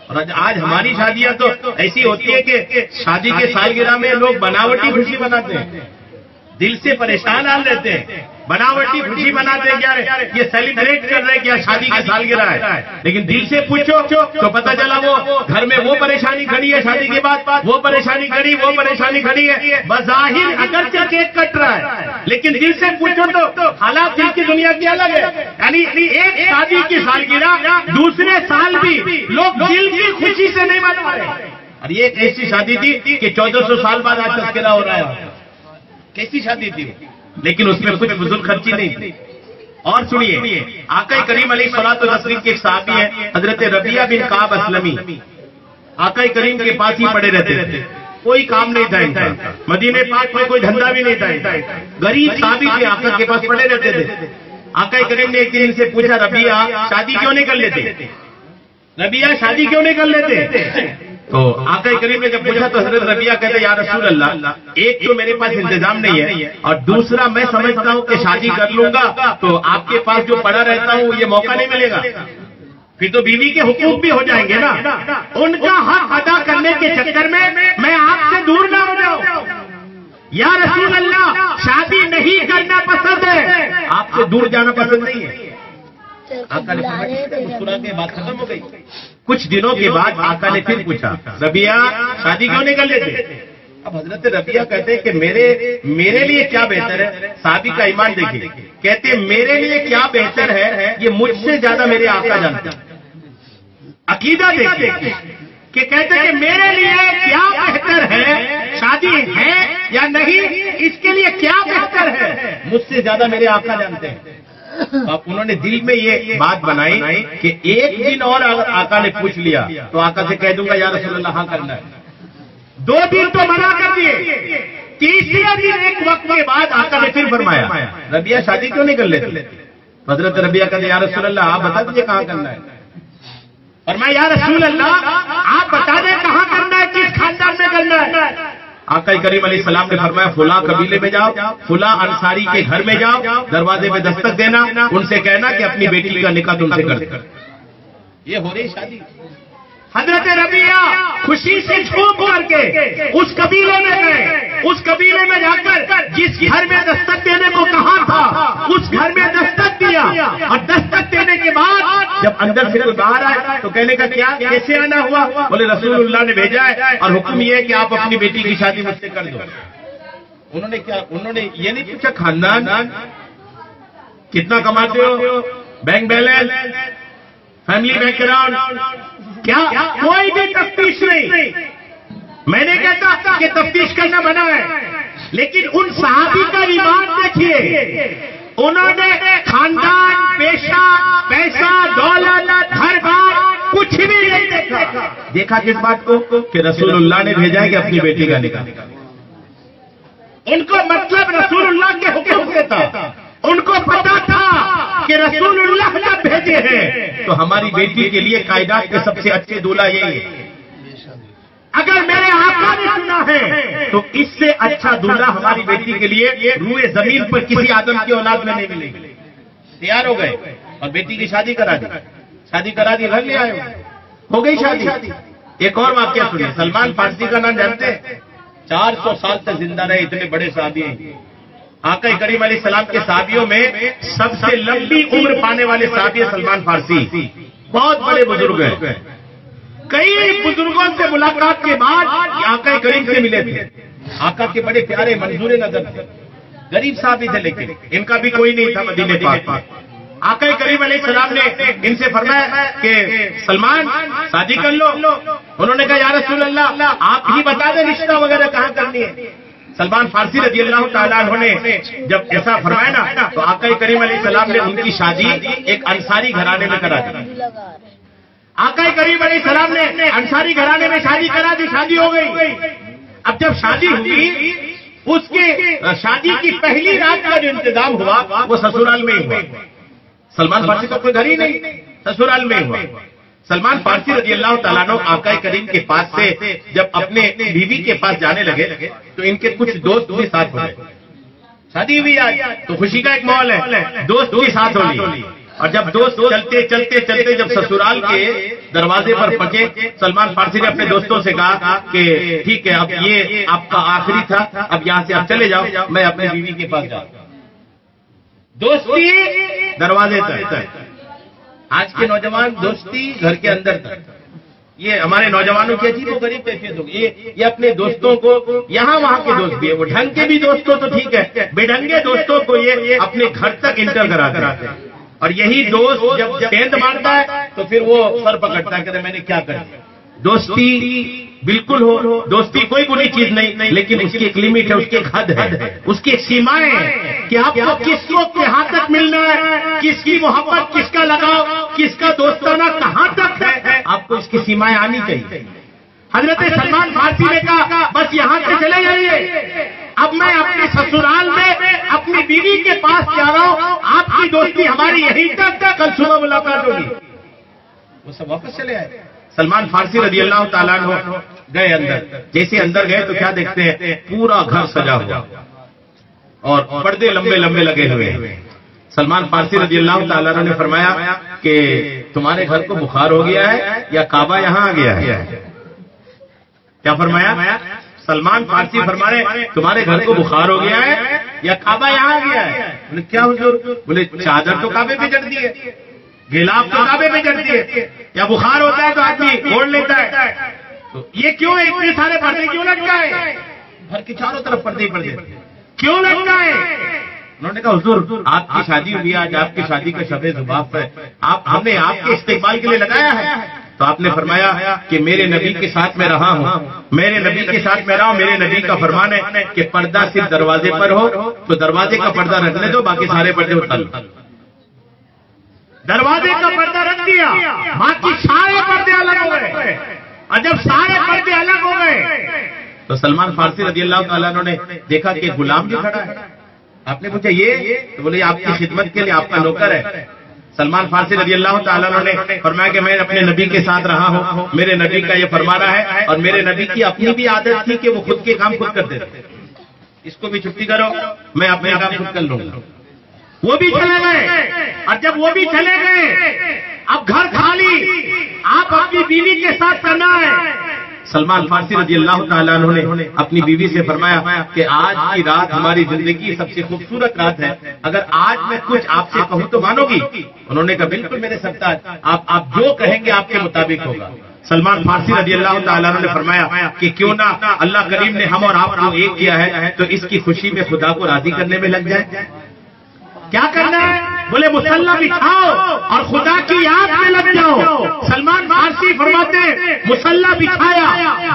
اور آج ہماری شادیاں تو ایسی ہوتی ہے کہ شادی کے سالگرہ میں لوگ بناوٹی خوشی مناتے ہیں, دل سے پریشان حال رہتے ہیں, بناوٹی خوشی مناتے ہیں. کیا یہ سیلیبریٹ کر رہے ہیں کیا شادی کی سالگرہ ہے, لیکن دل سے پوچھو تو پتہ چلا وہ گھر میں وہ پریشانی کھڑی ہے, شادی کے بعد وہ پریشانی کھڑی, وہ پریشانی کھڑی ہے. بظاہر اگرچہ کیک کٹ رہا ہے لیکن دل سے پوچھو تو حالات دل کی دنیا کی الگ ہے. یعنی ایک شادی کی سالگرہ دوسرے سال بھی لوگ دل کی خوشی سے نہیں منا رہے. اور یہ ایک ایسی شادی تھی کہ 1400 سال بعد آج تذکرہ ہو رہا ہے. کیسی شادی تھی, لیکن اس میں کچھ فضول خرچی نہیں تھی. اور سنیے, آقا کریم علیہ الصلوۃ والتسلیم کے ایک صحابی ہیں حضرت ربیعہ بن کعب اسلمی. آقا کریم کے پاس ہی پڑے رہتے تھے, کوئی کام نہیں تھا ان کا, مدینے پاک میں کوئی دھندا بھی نہیں تھا, غریب صحابی تھے, آقا کے پاس پڑے رہتے تھے. آقا کریم نے ایک دن ان سے پوچھا, ربیعہ شادی کیوں نہیں کر لیتے, ربیعہ شادی کیوں نہیں کر لیتے؟ تو آقا کریم نے جب پوچھا تو حضرت ربیعہ کہتے یا رسول اللہ, ایک تو میرے پاس انتظام نہیں ہے, اور دوسرا میں سمجھتا ہوں کہ شادی کر لوں گا تو آپ کے پاس جو پڑا رہتا ہوں یہ موقع نہیں ملے گا, پھر تو بیوی کے حقوق بھی ہو جائیں گے نا, ان کا حق ادا کرنے کے چکر میں آپ سے دور نہ ہو جاؤں. یا رسول اللہ شادی نہیں کرنا پسند ہے, آپ سے دور جانا پسند نہیں ہے. آقا نے مسکرا کے بات ختم ہو گئی. کچھ دنوں کے بعد آقا نے پھر پوچھا, ربیعہ شادی کیوں نہیں کر لیتے؟ اب حضرت ربیعہ کہتے ہیں کہ میرے لیے کیا بہتر ہے. صحابی کا ایمان دیکھیے, کہتے ہیں میرے لیے کیا بہتر ہے یہ مجھ سے زیادہ میرے آقا جانتے ہیں. عقیدہ دیکھیے کہ کہتے ہیں کہ میرے لیے کیا بہتر ہے, شادی ہے یا نہیں, اس کے لیے کیا بہتر ہے مجھ سے زیادہ میرے آقا جانتے ہیں. اب انہوں نے دل میں یہ بات بنائی کہ ایک دن اور اگر آقا نے پوچھ لیا تو آقا سے کہہ دوں گا یا رسول اللہ ہاں کرنا ہے. 2 دن تو منع کر دیے, تیسرے دن ایک وقت کے بعد آقا نے پھر فرمایا, ربیعہ شادی کیوں نہیں کر لیتے؟ حضرت ربیعہ کہتے یا رسول اللہ آپ بتا دیجیے کہاں کرنا ہے. فرمایا یا رسول اللہ آپ بتا دیں کہاں کرنا ہے, کس خاندان میں کرنا ہے. آقا کریم علیہ السلام نے فرمایا فلاں قبیلے میں جاؤ, فلاں انصاری کے گھر میں جاؤ, دروازے پہ دستک دینا, ان سے کہنا کہ اپنی بیٹی کا نکاح تم سے کر دے. یہ ہو رہی شادی. حضرت ربیعہ خوشی سے جھوم کر کے اس قبیلے میں گئے, اس قبیلے میں جا کر جس گھر میں دستک دینے کو کہا تھا اس گھر میں دستک دیا, اور دستک دینے کے بعد جب اندر سے کوئی باہر آئے تو کہنے کا کیا کیسے آنا ہوا؟ بولے رسول اللہ نے بھیجا ہے اور حکم یہ ہے کہ آپ اپنی بیٹی کی شادی مجھ سے کر دو. انہوں نے یہ نہیں پوچھا خاندان کتنا کماتے ہو, bank balance, family background, کیا کوئی بھی تفتیش نہیں. میں نے کہتا کہ تفتیش کرنا منع ہے, لیکن ان صحابی کا ایمان دیکھیے, انہوں نے خاندان, پیشہ, پیسہ, دولت, گھر بار کچھ بھی نہیں دیکھا. دیکھا کس بات کو کہ رسول اللہ نے بھیجا ہے کہ اپنی بیٹی کا نکاح. ان کو مطلب رسول اللہ کے حکم سے تھا, ان کو پتا تھا کہ رسول اللہ جب بھیجے ہیں تو ہماری بیٹی کے لیے کائنات کے سب سے اچھے دولہا یہی ہے. اگر میرے آقا نے سنا ہے تو اس سے اچھا دولہا ہماری بیٹی کے لیے روئے زمین پر کسی آدم کی اولاد میں نہیں ملے گی. تیار ہو گئے اور بیٹی کی شادی کرا دی, گھر لے آئے, ہو گئی شادی. ایک اور واقعہ سنیں, سلمان فارسی کا نام جانتے ہیں؟ 400 سال تک زندہ رہے, اتنے بڑے صحابی ہیں. آقا کریم علیہ السلام کے صحابیوں میں سب سے لمبی عمر پانے والے صحابی سلمان فارسی, بہت بڑے بزرگ ہیں. کئی بزرگوں سے ملاقات کے بعد آقا کریم سے ملے تھے. آقا کے بڑے پیارے منظور نظر تھے, غریب صحابی تھے, لیکن ان کا بھی کوئی نہیں تھا مدینے پاک. آقا کریم علیہ السلام نے ان سے فرمایا کہ سلمان شادی کر لو. انہوں نے کہا یا رسول اللہ آپ ہی بتا دیں رشتہ وغیرہ کہاں کرنی ہے. سلمان فارسی رضی اللہ تعالیٰ عنہ نے جب ایسا فرمایا نا تو آقا کریم علیہ السلام نے ان کی شادی ایک انصاری گھرانے میں کرا دی. آقا کریم علیہ السلام نے انصاری گھرانے میں شادی کرا دی, شادی ہو گئی. اب جب شادی ہوئی, اس کے شادی کی پہلی رات کا جو انتظام ہوا وہ سسرال میں ہی ہوا. سلمان فارسی تو کوئی گھر ہی نہیں, سسرال میں ہوا. سلمان فارسی رضی اللہ تعالیٰ عنہ آقا کریم کے پاس سے جب اپنے بیوی کے پاس جانے لگے تو ان کے کچھ دوست بھی ساتھ ہو گئے. شادی ہوئی آج تو خوشی کا ایک ماحول ہے, دوست بھی ساتھ ہو لیے. اور جب دوست چلتے چلتے چلتے جب سسرال کے دروازے پر پہنچے، سلمان فارسی نے اپنے دوستوں سے کہا کہ ٹھیک ہے، اب یہ آپ کا آخری تھا، اب یہاں سے آپ چلے جاؤ، میں اپنی بیوی کے پاس جاؤں. دوستی دروازے تک. آج کے نوجوان دوستی گھر کے اندر تک. یہ ہمارے نوجوانوں کی عجیب و غریب کیفیت ہوگی. یہ اپنے دوستوں کو یہاں وہاں کے دوست بھی ہے، وہ ڈھنگ کے بھی دوستوں تو ٹھیک ہے، بے ڈھنگے دوستوں کو یہ اپنے گھر تک انٹر کراتے ہیں. اور یہی دوست جب گیند مارتا ہے تو پھر وہ سر پکڑتا ہے کہ میں نے کیا کر دیا. دوستی بالکل ہو، دوستی کوئی بری چیز نہیں، لیکن اس کی ایک لمٹ ہے، اس کی ایک حد ہے، اس کی ایک سیمائیں ہیں کہ آپ کو کس وقت کہاں تک ملنا ہے، کس کی محبت، کس کا لگاؤ، کس کا دوستانہ کہاں تک ہے، آپ کو اس کی سیمائیں آنی چاہیے. حضرت سلمان فارسی نے کہا بس یہاں سے چلے جائیے، اب میں اپنے سسرال میں اپنی بیوی کے پاس جا رہا ہوں، آپ کی دوستی ہماری یہیں تک، کل صبح ملاقات ہوگی. وہ سب واپس چلے آئے. سلمان فارسی رضی اللہ تعالیٰ عنہ گئے اندر. جیسے اندر گئے تو کیا دیکھتے ہیں، پورا گھر سجا ہوا اور پردے لمبے لمبے لگے ہوئے ہیں. سلمان فارسی رضی اللہ تعالیٰ عنہ نے فرمایا کہ تمہارے گھر کو بخار ہو گیا ہے یا کعبہ یہاں آ گیا ہے؟ کیا فرمایا؟ سلمان فارسی فرما رہے تمہارے گھر کو بخار ہو گیا ہے یا کعبہ یہاں آ گیا ہے؟ بولے کیا حضور؟ بولے چادر تو کعبے پہ چڑھ دی ہے، گلاف تو کعبے پہ چڑھ دیے، یا بخار ہوتا ہے تو آدمی اوڑھ لیتا ہے، تو یہ کیوں ہے؟ اتنے سارے پردے کیوں لٹکائے؟ گھر کے چاروں طرف پردے ہی پردے کیوں لٹکائے؟ انہوں نے کہا حضور آپ کی شادی ہوئی، آج آپ کی شادی کا شب زباف ہے، ہم نے آپ کے استقبال کے لیے لگایا ہے. تو آپ نے فرمایا کہ میرے نبی کے ساتھ میں رہا ہوں، میرے نبی کے ساتھ میں رہا ہوں، میرے نبی کا فرمان ہے کہ پردہ صرف دروازے پر ہو تو دروازے کا پردہ رکھنے دو، باقی سارے پردے اتار لو. دروازے کا پردہ رکھ دیا، باقی سارے پردے الگ ہو گئے. اور جب سارے پردے الگ ہو گئے تو سلمان فارسی رضی اللہ تعالیٰ عنہ نے دیکھا کہ غلام بھی کھڑا ہے. آپ نے پوچھا یہ؟ تو بولے آپ کی خدمت کے لیے آپ کا نوکر ہے. سلمان فارسی رضی اللہ تعالیٰ عنہ نے فرمایا کہ میں اپنے نبی کے ساتھ رہا ہوں، میرے نبی کا یہ فرمانا ہے، اور میرے نبی کی اپنی بھی عادت تھی کہ وہ خود کے کام خود کرتے تھے. اس کو بھی چھٹی کرو، میں اپنے کام خود کر لوں گا. وہ بھی چلے گئے. اور جب وہ بھی چلے گئے اب گھر خالی، آپ اپنی بیوی کے ساتھ کرنا ہے. سلمان فارسی رضی اللہ تعالیٰ عنہ نے اپنی بیوی سے فرمایا کہ آج کی رات ہماری زندگی کی سب سے خوبصورت رات ہے، اگر آج میں کچھ آپ سے کہوں تو مانو گی؟ انہوں نے کہا بالکل میرے سرتاج، آپ جو کہیں گے آپ کے مطابق ہوگا. سلمان فارسی رضی اللہ تعالیٰ عنہ نے فرمایا کہ کیوں نہ اللہ کریم نے ہم اور آپ کو ایک کیا ہے تو اس کی خوشی میں خدا کو راضی کرنے میں لگ جائے. کیا کرنا ہے؟ بولے مصلی بچھاؤ اور خدا کی یاد میں لگ جاؤ. سلمان فارسی فرماتے مصلی بچھایا،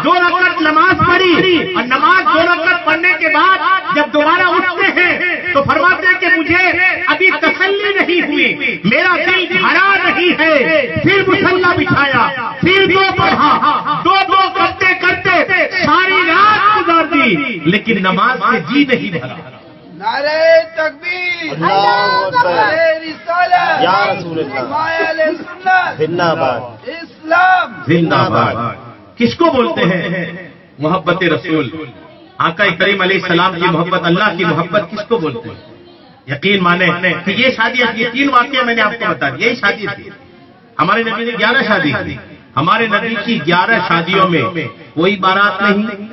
2 رکعت نماز پڑھی، اور نماز 2 رکعت پڑھنے کے بعد جب دوبارہ اٹھتے ہیں تو فرماتے ہیں کہ مجھے ابھی تسلی نہیں ہوئی، میرا دل بھرا نہیں ہے. پھر مصلی بچھایا، پھر 2 پڑھا، 2 کرتے کرتے ساری رات گزار دی، لیکن نماز سے جی نہیں بھرا. نعرہ تکبیر، نعرہ رسالت، یا رسول اللہ، اہل سنت زندہ باد، اسلام زندہ باد. کس کو بولتے ہیں محبت رسول؟ آقا کریم علیہ السلام کی محبت، اللہ کی محبت کس کو بولتے ہیں؟ یقین مانے کہ یہ شادیاں، یہ 3 واقعہ میں نے آپ کو بتا دیا، یہی شادی تھی. ہمارے نبی نے 11 شادی کی. ہمارے نبی کی 11 شادیوں میں کوئی بارات نہیں،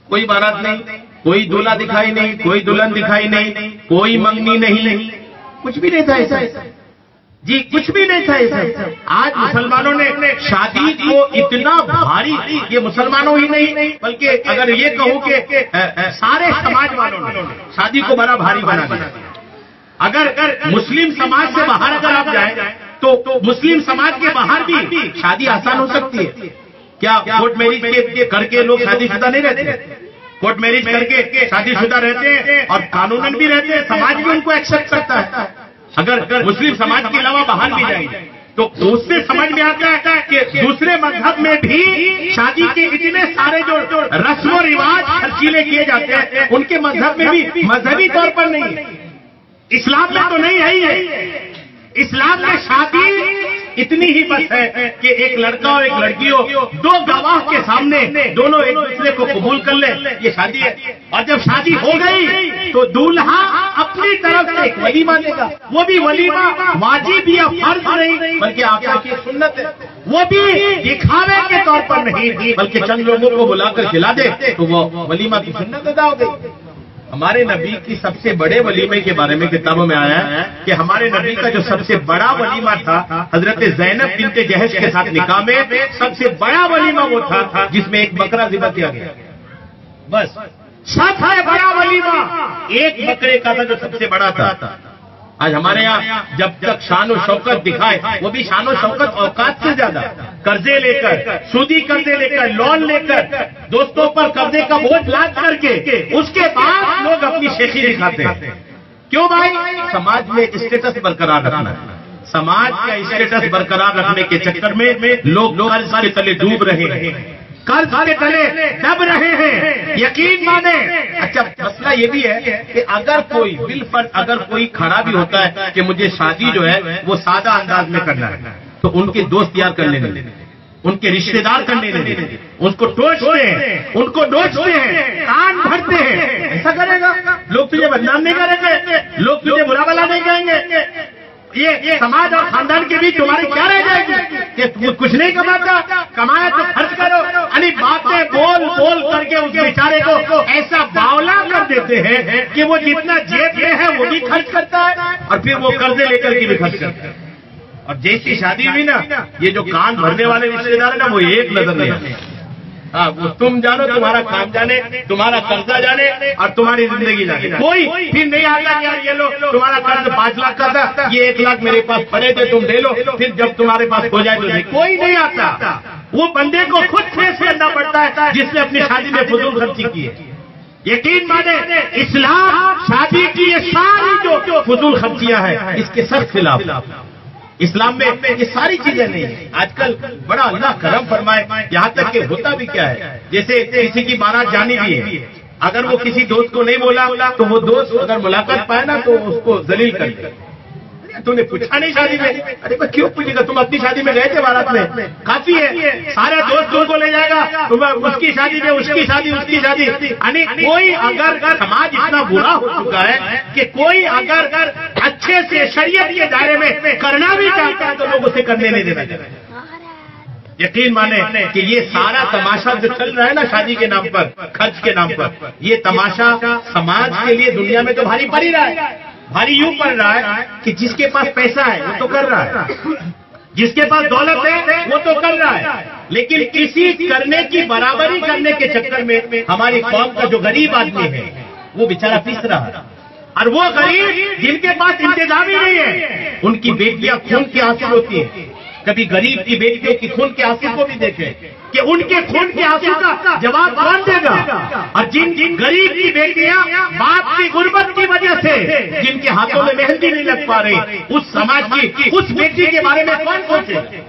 کوئی بارات نہیں، کوئی دولہا دکھائی نہیں، کوئی دلہن دکھائی نہیں، کوئی منگنی نہیں، کچھ بھی نہیں تھا ایسا. جی کچھ بھی نہیں تھا ایسا. آج مسلمانوں نے شادی کو اتنا بھاری، یہ مسلمانوں ہی نہیں بلکہ اگر یہ کہوں کہ سارے سماج والوں نے شادی کو بڑا بھاری بنا دیا. اگر مسلم سماج سے باہر اگر آپ جائیں تو مسلم سماج کے باہر بھی شادی آسان ہو سکتی ہے. کیا کورٹ میرج کر کے لوگ شادی شدہ نہیں رہتے؟ کورٹ میرج کر کے شادی شدہ رہتے ہیں اور قانوناً بھی رہتے ہیں، سماج بھی ان کو ایکسپٹ کرتا ہے. اگر مسلم سماج کے علاوہ باہر بھی جائیں تو اس سے سمجھ میں آتا ہے کہ دوسرے مذہب میں بھی شادی کے اتنے سارے جو رسم و رواج خرچیلے کیے جاتے ہیں ان کے مذہب میں بھی مذہبی طور پر نہیں، اسلام میں تو نہیں ہے ہی ہے. اسلام میں شادی اتنی ہی بس ہے کہ ایک لڑکا اور ایک لڑکی ہو، دو گواہ کے سامنے دونوں ایک دوسرے کو قبول کر لیں، یہ شادی ہے۔ اور جب شادی ہو گئی تو دولہا اپنی طرف سے ایک ولیمہ دے گا، وہ بھی ولیمہ واجب یا فرض نہیں بلکہ آقا کی سنت ہے، وہ بھی دکھاوے کے طور پر نہیں بلکہ چند لوگوں کو بلا کر کھلا دے تو وہ ولیمہ کی سنت ادا ہو گئی۔ ہمارے نبی کی سب سے بڑے ولیمے کے بارے میں کتابوں میں آیا ہے کہ ہمارے نبی کا جو سب سے بڑا ولیمہ تھا حضرت زینب بنت جہش کے ساتھ نکاح میں سب سے بڑا ولیمہ وہ تھا جس میں ایک بکرا ذبح کیا گیا، بس سب سے بڑا ولیمہ ایک بکرے کا تھا جو سب سے بڑا تھا۔ آج ہمارے یہاں جب تک شان و شوکت دکھائے وہ بھی شان و شوکت اوقات سے زیادہ، قرضے لے کر، سودی قرضے لے کر، لون لے کر، دوستوں پر قرضے کا بوجھ لاد کر کے اس کے بعد لوگ اپنی شیخی دکھاتے ہیں۔ کیوں بھائی؟ سماج میں اسٹیٹس برقرار رکھنا ہے، سماج کا اسٹیٹس برقرار رکھنے کے چکر میں لوگ قرض کے تلے ڈوب رہے ہیں، قرض کے تلے دب رہے ہیں، یقین مانیں۔ اچھا مسئلہ یہ بھی ہے کہ اگر کوئی بالفرض اگر کوئی کھڑا بھی ہوتا ہے کہ مجھے شادی جو ہے وہ سادہ انداز میں کرنا ہے تو ان کے دوست یار کرنے نہیں، ان کے رشتہ دار کرنے نہیں، ان کو ٹوچتے ہیں، ان کو ڈوچتے ہیں، کان بھرتے ہیں۔ ایسا کرے گا لوگ تجھے بدنام نہیں کریں گے، لوگ تجھے برا بلا نہیں کہیں گے، یہ سماج اور خاندان کے بیچ تمہاری کیا رہ جائے گی کہ تم کچھ نہیں کماتا، کمایا تو خرچ کرو۔ یعنی باتیں بول بول کر کے اس بیچارے کو ایسا باولا کر دیتے ہیں کہ وہ جتنا جیب میں ہے وہ بھی خرچ کرتا ہے اور پھر وہ قرضے لے کر کے بھی خرچ کرتا ہے۔ اور جیسی شادی ہوئی نا، یہ جو کان بھرنے والے رشتے دار ہیں نا وہ ایک نظر نہیں آتے۔ ہاں وہ تم جانو، تمہارا کام جانے، تمہارا قرضہ جانے اور تمہاری زندگی جانے، کوئی پھر نہیں آتا کہ یار یہ لو تمہارا قرض 5 لاکھ کا تھا، یہ 1 لاکھ میرے پاس پڑے تھے تم دے لو، پھر جب تمہارے پاس ہو جائے تو نہیں، کوئی نہیں آتا۔ وہ بندے کو خود فیس کرنا پڑتا ہے جس نے اپنی شادی میں فضول خرچی کی ہے۔ یقین مانے اسلام شادی کی یہ ساری جو فضول خرچیاں ہیں اس کے سخت خلاف۔ اسلام میں یہ ساری چیزیں نہیں ہیں۔ آج کل بڑا اللہ کرم فرمائے، یہاں تک کہ ہوتا بھی کیا ہے، جیسے کسی کی بارات جانی بھی ہے، اگر وہ کسی دوست کو نہیں بولا تو وہ دوست اگر ملاقات پائے نا تو اس کو ذلیل کر دے۔ تم نے پوچھا نہیں شادی میں؟ ارے بھائی کیوں پوچھے گا، تم اپنی شادی میں گئے تھے بارات میں، کافی ہے، سارے دوست تم کو لے جائے گا، تم اس کی شادی میں، اس کی شادی، اس کی شادی۔ یعنی کوئی اگر سماج اتنا برا ہو چکا ہے کہ کوئی اگر اچھے سے شریعت کے دائرے میں کرنا بھی چاہتا ہے تو لوگ اسے کرنے نہیں دینا چاہتے۔ یقین مانے کہ یہ سارا تماشا جو چل رہا ہے نا شادی کے نام پر، خرچ کے نام پر، یہ تماشا سماج کے لیے دنیا میں تو بھاری پڑ ہی رہا ہے، بھاری یوں پڑ رہا ہے کہ جس کے پاس پیسہ ہے وہ تو کر رہا ہے، جس کے پاس دولت ہے وہ تو کر رہا ہے، لیکن کسی کرنے کی برابری کرنے کے چکر میں ہماری قوم کا جو غریب آدمی ہے وہ بیچارہ پیس رہا ہے۔ اور وہ غریب جن کے پاس انتظام ہی نہیں ہے، ان کی بیٹیاں خون کی حاصل ہوتی ہیں۔ کبھی غریب کی بیٹیوں کی خون کے آنسو کو بھی دیکھیں کہ ان کے خون کے آنسو کا جواب کون دے گا، اور جن غریب کی بیٹیاں باپ کی غربت کی وجہ سے جن کے ہاتھوں میں مہندی نہیں لگ پا رہی، اس سماج کی اس بیٹی کے بارے میں کون سوچے؟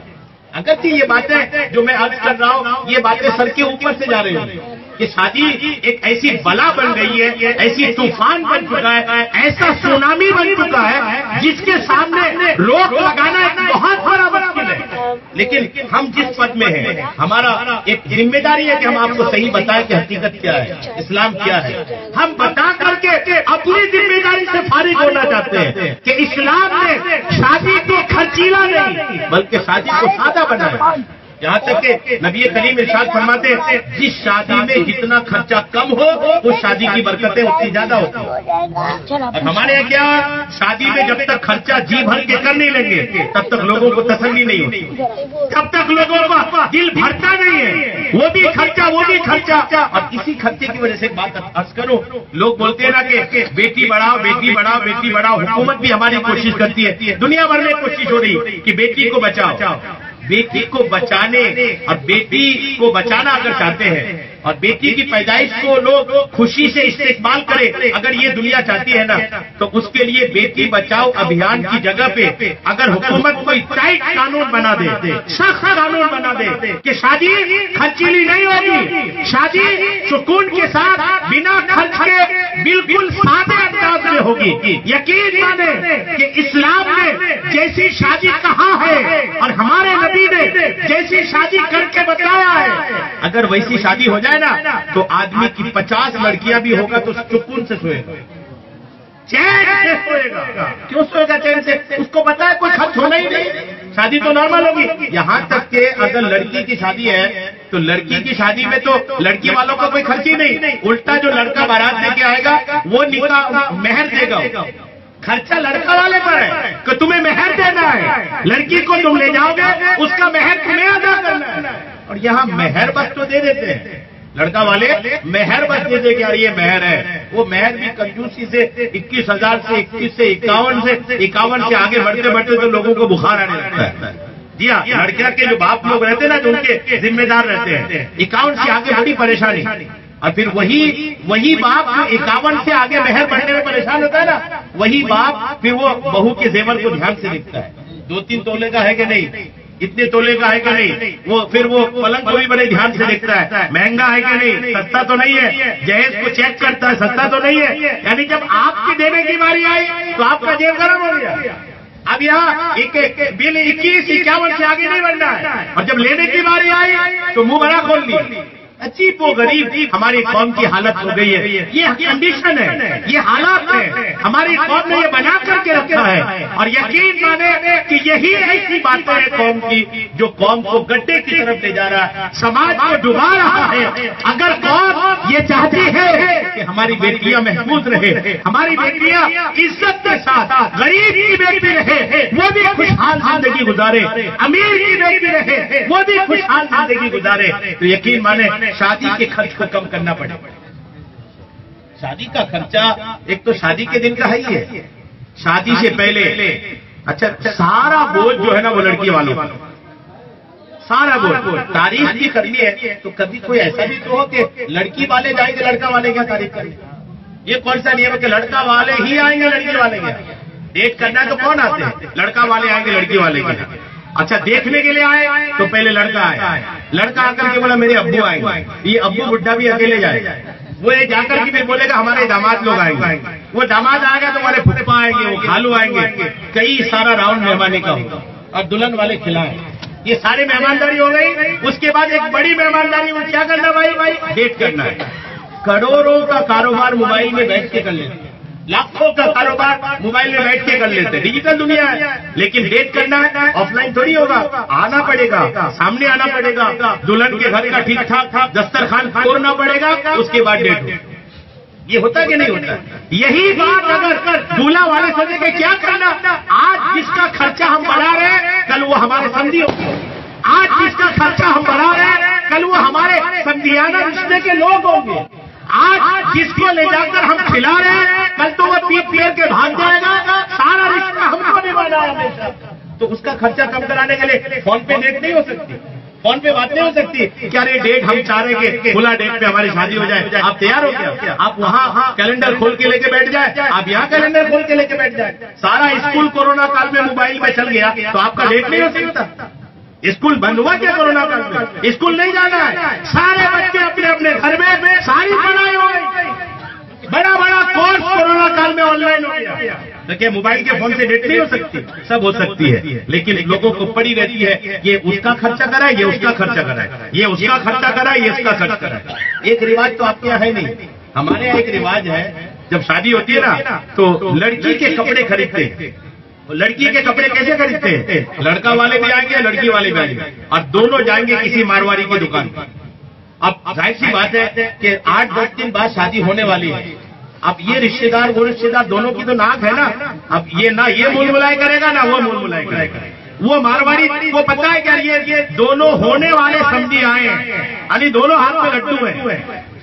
اگرچہ یہ باتیں جو میں عرض کر رہا ہوں یہ باتیں سر کے اوپر سے جا رہی ہیں کہ شادی ایک ایسی بلا بن گئی ہے، ایسی طوفان بن چکا ہے، ایسا سونامی بن چکا ہے جس کے سامنے روک لگانا ایک بہت بڑا مشکل ہے۔ لیکن ہم جس پد میں ہیں ہمارا ایک ذمہ داری ہے کہ ہم آپ کو صحیح بتائیں کہ حقیقت کیا ہے، اسلام کیا ہے۔ ہم بتا کر کے اپنی ذمہ داری سے فارغ ہونا چاہتے ہیں کہ اسلام نے شادی کو خرچیلا نہیں بلکہ شادی کو سادہ بنایا۔ یہاں تک کہ نبی کریم ارشاد فرماتے ہیں جس شادی میں جتنا خرچہ کم ہو اس شادی کی برکتیں اتنی زیادہ ہوتی ہیں۔ اور ہمارے یہاں کیا شادی میں جب تک خرچہ جی بھر کے کر نہیں لیں گے تب تک لوگوں کو تسلی نہیں ہوتی، جب تک لوگوں کا دل بھرتا نہیں ہے وہ بھی خرچہ۔ اور اسی خرچے کی وجہ سے ایک بات عرض کروں، لوگ بولتے ہیں نا کہ بیٹی بڑھاؤ بیٹی بڑھاؤ بیٹی بڑھاؤ، حکومت بھی ہماری کوشش کرتی ہے، دنیا بھر میں کوشش ہو رہی کہ بیٹی کو بچاؤ۔ بیٹی کو بچانے اور بیٹی کو بچانا اگر چاہتے ہیں اور بیٹی کی پیدائش کو لوگ خوشی سے استقبال کرے. اگر یہ دنیا چاہتی ہے نا تو اس کے لیے بیٹی بچاؤ ابھیان کی جگہ پہ اگر حکومت کوئی ٹائٹ قانون بنا دے, سخت قانون بنا دے کہ شادی خرچیلی نہیں ہوگی, شادی سکون کے ساتھ بنا خرچ کے بالکل سادے انداز میں ہوگی, یقین مانے کہ اسلام نے جیسی شادی کہا ہے اور ہمارے نبی نے جیسی شادی کر کے بتایا ہے, اگر ویسی شادی ہو جائے نا تو آدمی کی 50 لڑکیاں بھی ہوگا تو سکون سے سوئے گا, چین سے سوئے گا. کیوں سوئے گا چین سے؟ اس کو پتا ہے کوئی خرچ ہونا ہی نہیں, شادی تو نارمل ہوگی. یہاں تک کہ اگر لڑکی کی شادی ہے تو لڑکی کی شادی میں تو لڑکی والوں کا کوئی خرچ ہی نہیں, الٹا جو لڑکا بارات لے کے آئے گا وہ نکاح مہر دے گا. خرچہ لڑکا والے پر ہے کہ تمہیں مہر دینا ہے, لڑکی کو تم لے جاؤ گے اس کا مہر تمہیں ادا کرنا ہے. اور یہاں مہر بس تو دے دیتے ہیں, لڑکا والے مہر بس دے دے کہ یار یہ مہر ہے, وہ مہر بھی کنجوسی سے 21,000 سے 21 سے 51 سے آگے بڑھتے بڑھتے تو لوگوں کو بخار آنے لگتا ہے. جی ہاں, لڑکیاں کے جو باپ لوگ رہتے ہیں نا جو ان کے ذمہ دار رہتے ہیں, 51 سے آگے بڑی پریشانی, اور پھر وہی باپ جو 51 سے آگے مہر بڑھنے میں پریشان ہوتا ہے نا, وہی باپ پھر وہ بہو کے زیور کو دھیان سے دیکھتا ہے, 2-3 تولے کا ہے کہ نہیں, اتنے تولے کا ہے کہ نہیں, وہ پھر وہ پلنگ کو بھی بڑے دھیان سے دیکھتا ہے, مہنگا ہے کہ نہیں, سستا تو نہیں ہے, جہیز کو چیک کرتا ہے سستا تو نہیں ہے. یعنی جب آپ کی دینے کی باری آئی تو آپ کا جیب گرم ہو گیا. اب یہاں بل 21-51 سے آگے نہیں بڑھنا ہے, اور جب لینے کی باری آئی تو منہ بڑا کھول لی. عجیب و غریب ہماری قوم کی حالت ہو گئی ہے. یہ کنڈیشن ہے, یہ حالات ہے, ہماری قوم نے یہ بنا کر کے رکھا ہے. اور یقین مانے کہ یہی ایسی باتیں ہیں قوم کی جو قوم کو گڈھے کی طرف لے جا رہا ہے, سماج کو ڈبا رہا ہے. اگر قوم یہ چاہتی ہے کہ ہماری بیٹیاں محفوظ رہے, ہماری بیٹیاں عزت کے ساتھ, غریب کی بیٹی رہے وہ بھی خوشحال زندگی گزارے, امیر کی بیٹی رہے وہ بھی خوشحال زندگی گزارے, تو یقین مانے شادی کے خرچ کو کم کرنا پڑے. شادی کا خرچہ ایک تو شادی کے دن کا ہے ہی ہے, شادی سے پہلے اچھا سارا بوجھ جو ہے نا وہ لڑکی والوں کا, سارا بوجھ. تاریخ بھی کرنی ہے تو کبھی کوئی ایسا بھی تو ہو کہ لڑکی والے جائیں گے لڑکا والے کیا تاریخ کریں, یہ کون سا نیم ہے کہ لڑکا والے ہی آئیں گے لڑکی والے کیا. ڈیٹ کرنا ہے تو کون آتے ہیں, لڑکا والے آئیں گے لڑکی والے کیا. اچھا دیکھنے کے لیے آئے تو پہلے لڑکا آئے, لڑکا آ کر کے بولا میرے ابو آئیں گے, یہ ابو بڈھا بھی اکیلے جائے, وہ جا کر کے پھر بولے گا ہمارے داماد لوگ آئیں گے, وہ داماد آئے گا تو ہمارے پھپھا آئیں گے, وہ خالو آئیں گے, کئی سارا راؤنڈ مہمانی کا ہوگا, اور دلہن والے کھلائیں. یہ ساری مہمانداری ہو گئی. اس کے بعد ایک بڑی مہمانداری وہ کیا کرنا بھائی, ڈیٹ کرنا ہے. کروڑوں کا کاروبار موبائل میں بیٹھ کے کر لیتے, لاکھوں کا کاروبار موبائل میں بیٹھ کے کر لیتے, ڈیجیٹل دنیا ہے. لیکن ڈیٹ کرنا ہے آف لائن تھوڑی ہوگا, آنا پڑے گا, سامنے آنا پڑے گا, دلہن کے گھر کا ٹھیک ٹھاک دسترخوان توڑنا پڑے گا, اس کے بعد ڈیٹ ہو. یہ ہوتا کہ نہیں ہوتا؟ یہی بات اگر دولہا والے سمجھے کہ کیا کرنا, آج جس کا خرچہ ہم بڑھا رہے ہیں کل وہ ہمارے سمدھی ہوں, آج جس کا خرچہ ہم بڑھا رہے ہیں کل وہ ہمارے سمدھیانہ رشتے کے لوگ ہوں گے, آج جس کو لے جا کر ہم کھلا رہے ہیں کل تو وہ پیٹ پھیر کے بھاگ جائے گا, سارا رشتہ ہم کو نبھانا ہے ہمیشہ. تو اس کا خرچہ کم کرانے کے لیے فون پہ ڈیٹ نہیں ہو سکتی, فون پہ بات نہیں ہو سکتی کہ ارے ڈیٹ ہم چاہ رہے کہ کھلا ڈیٹ پہ ہماری شادی ہو جائے. آپ تیار ہو کیا؟ آپ وہاں کیلنڈر کھول کے لے کے بیٹھ جائیں, آپ یہاں کیلنڈر کھول کے لے کے بیٹھ جائیں. سارا اسکول کورونا کال میں موبائل میں چل گیا تو آپ کا ڈیٹ نہیں ہو سکتا. اسکول بند ہوا کیا کورونا کال میں؟ اسکول نہیں جانا ہے, سارے بچے اپنے اپنے گھر میں, ساری پڑھائی ہو گئی, بڑا بڑا کورس کورونا کال میں آن لائن ہو گیا. دیکھیں موبائل کے فون سے ڈیٹ نہیں ہو سکتی, سب ہو سکتی ہے, لیکن لوگوں کو پڑی رہتی ہے یہ اس کا خرچہ کرائے, یہ اس کا خرچہ کرائے, یہ اس کا خرچہ کرائے, یہ اس کا خرچ کرائے. ایک رواج تو آپ کے یہاں ہے نہیں, ہمارے یہاں ایک رواج ہے, جب شادی ہوتی ہے نا تو لڑکی کے کپڑے خریدتے ہیں. لڑکی کے کپڑے کیسے خریدتے ہیں؟ لڑکا والے بھی آئیں گے, لڑکی والے بھی آئیں گے, اور دونوں جائیں گے کسی مارواڑی کی دکان پر. اب ظاہر سی بات ہے کہ 8-10 دن بعد شادی ہونے والی ہے. اب یہ رشتے دار وہ رشتے دار دونوں کی تو ناک ہے نا, اب یہ نہ یہ مول ملائی کرے گا نہ وہ مول ملائی کرے گا. وہ مارواڑی کو پتا ہے کہ یہ دونوں ہونے والے سمجھی آئے ہیں, یعنی دونوں ہاتھ میں لڈو ہیں,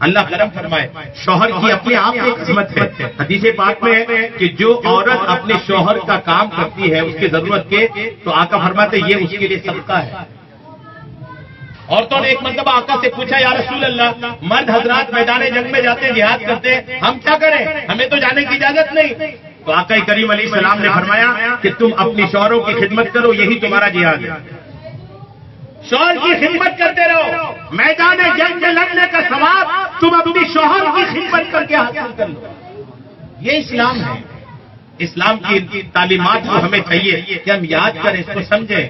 اللہ کرم فرمائے. شوہر کی اپنے آپ میں ایک عظمت ہے. حدیث پاک میں ہے کہ جو عورت اپنے شوہر کا کام کرتی ہے اس کی ضرورت کے، تو آقا فرماتے یہ اس کے لیے صدقہ ہے. عورتوں نے ایک مرتبہ آقا سے پوچھا یا رسول اللہ، مرد حضرات میدان جنگ میں جاتے جہاد کرتے، ہم کیا کریں، ہمیں تو جانے کی اجازت نہیں. تو آقا کریم علیہ السلام نے فرمایا کہ تم اپنی شوہروں کی خدمت کرو، یہی تمہارا جہاد ہے. شوہر کی خدمت کرتے رہو، میدان جنگ میں لڑنے کا ثواب تم اپنی شوہر کی خدمت کر کے حاصل کر لو. یہ اسلام ہے. اسلام کی تعلیمات کو ہمیں چاہیے کہ ہم یاد کریں، اس کو سمجھیں.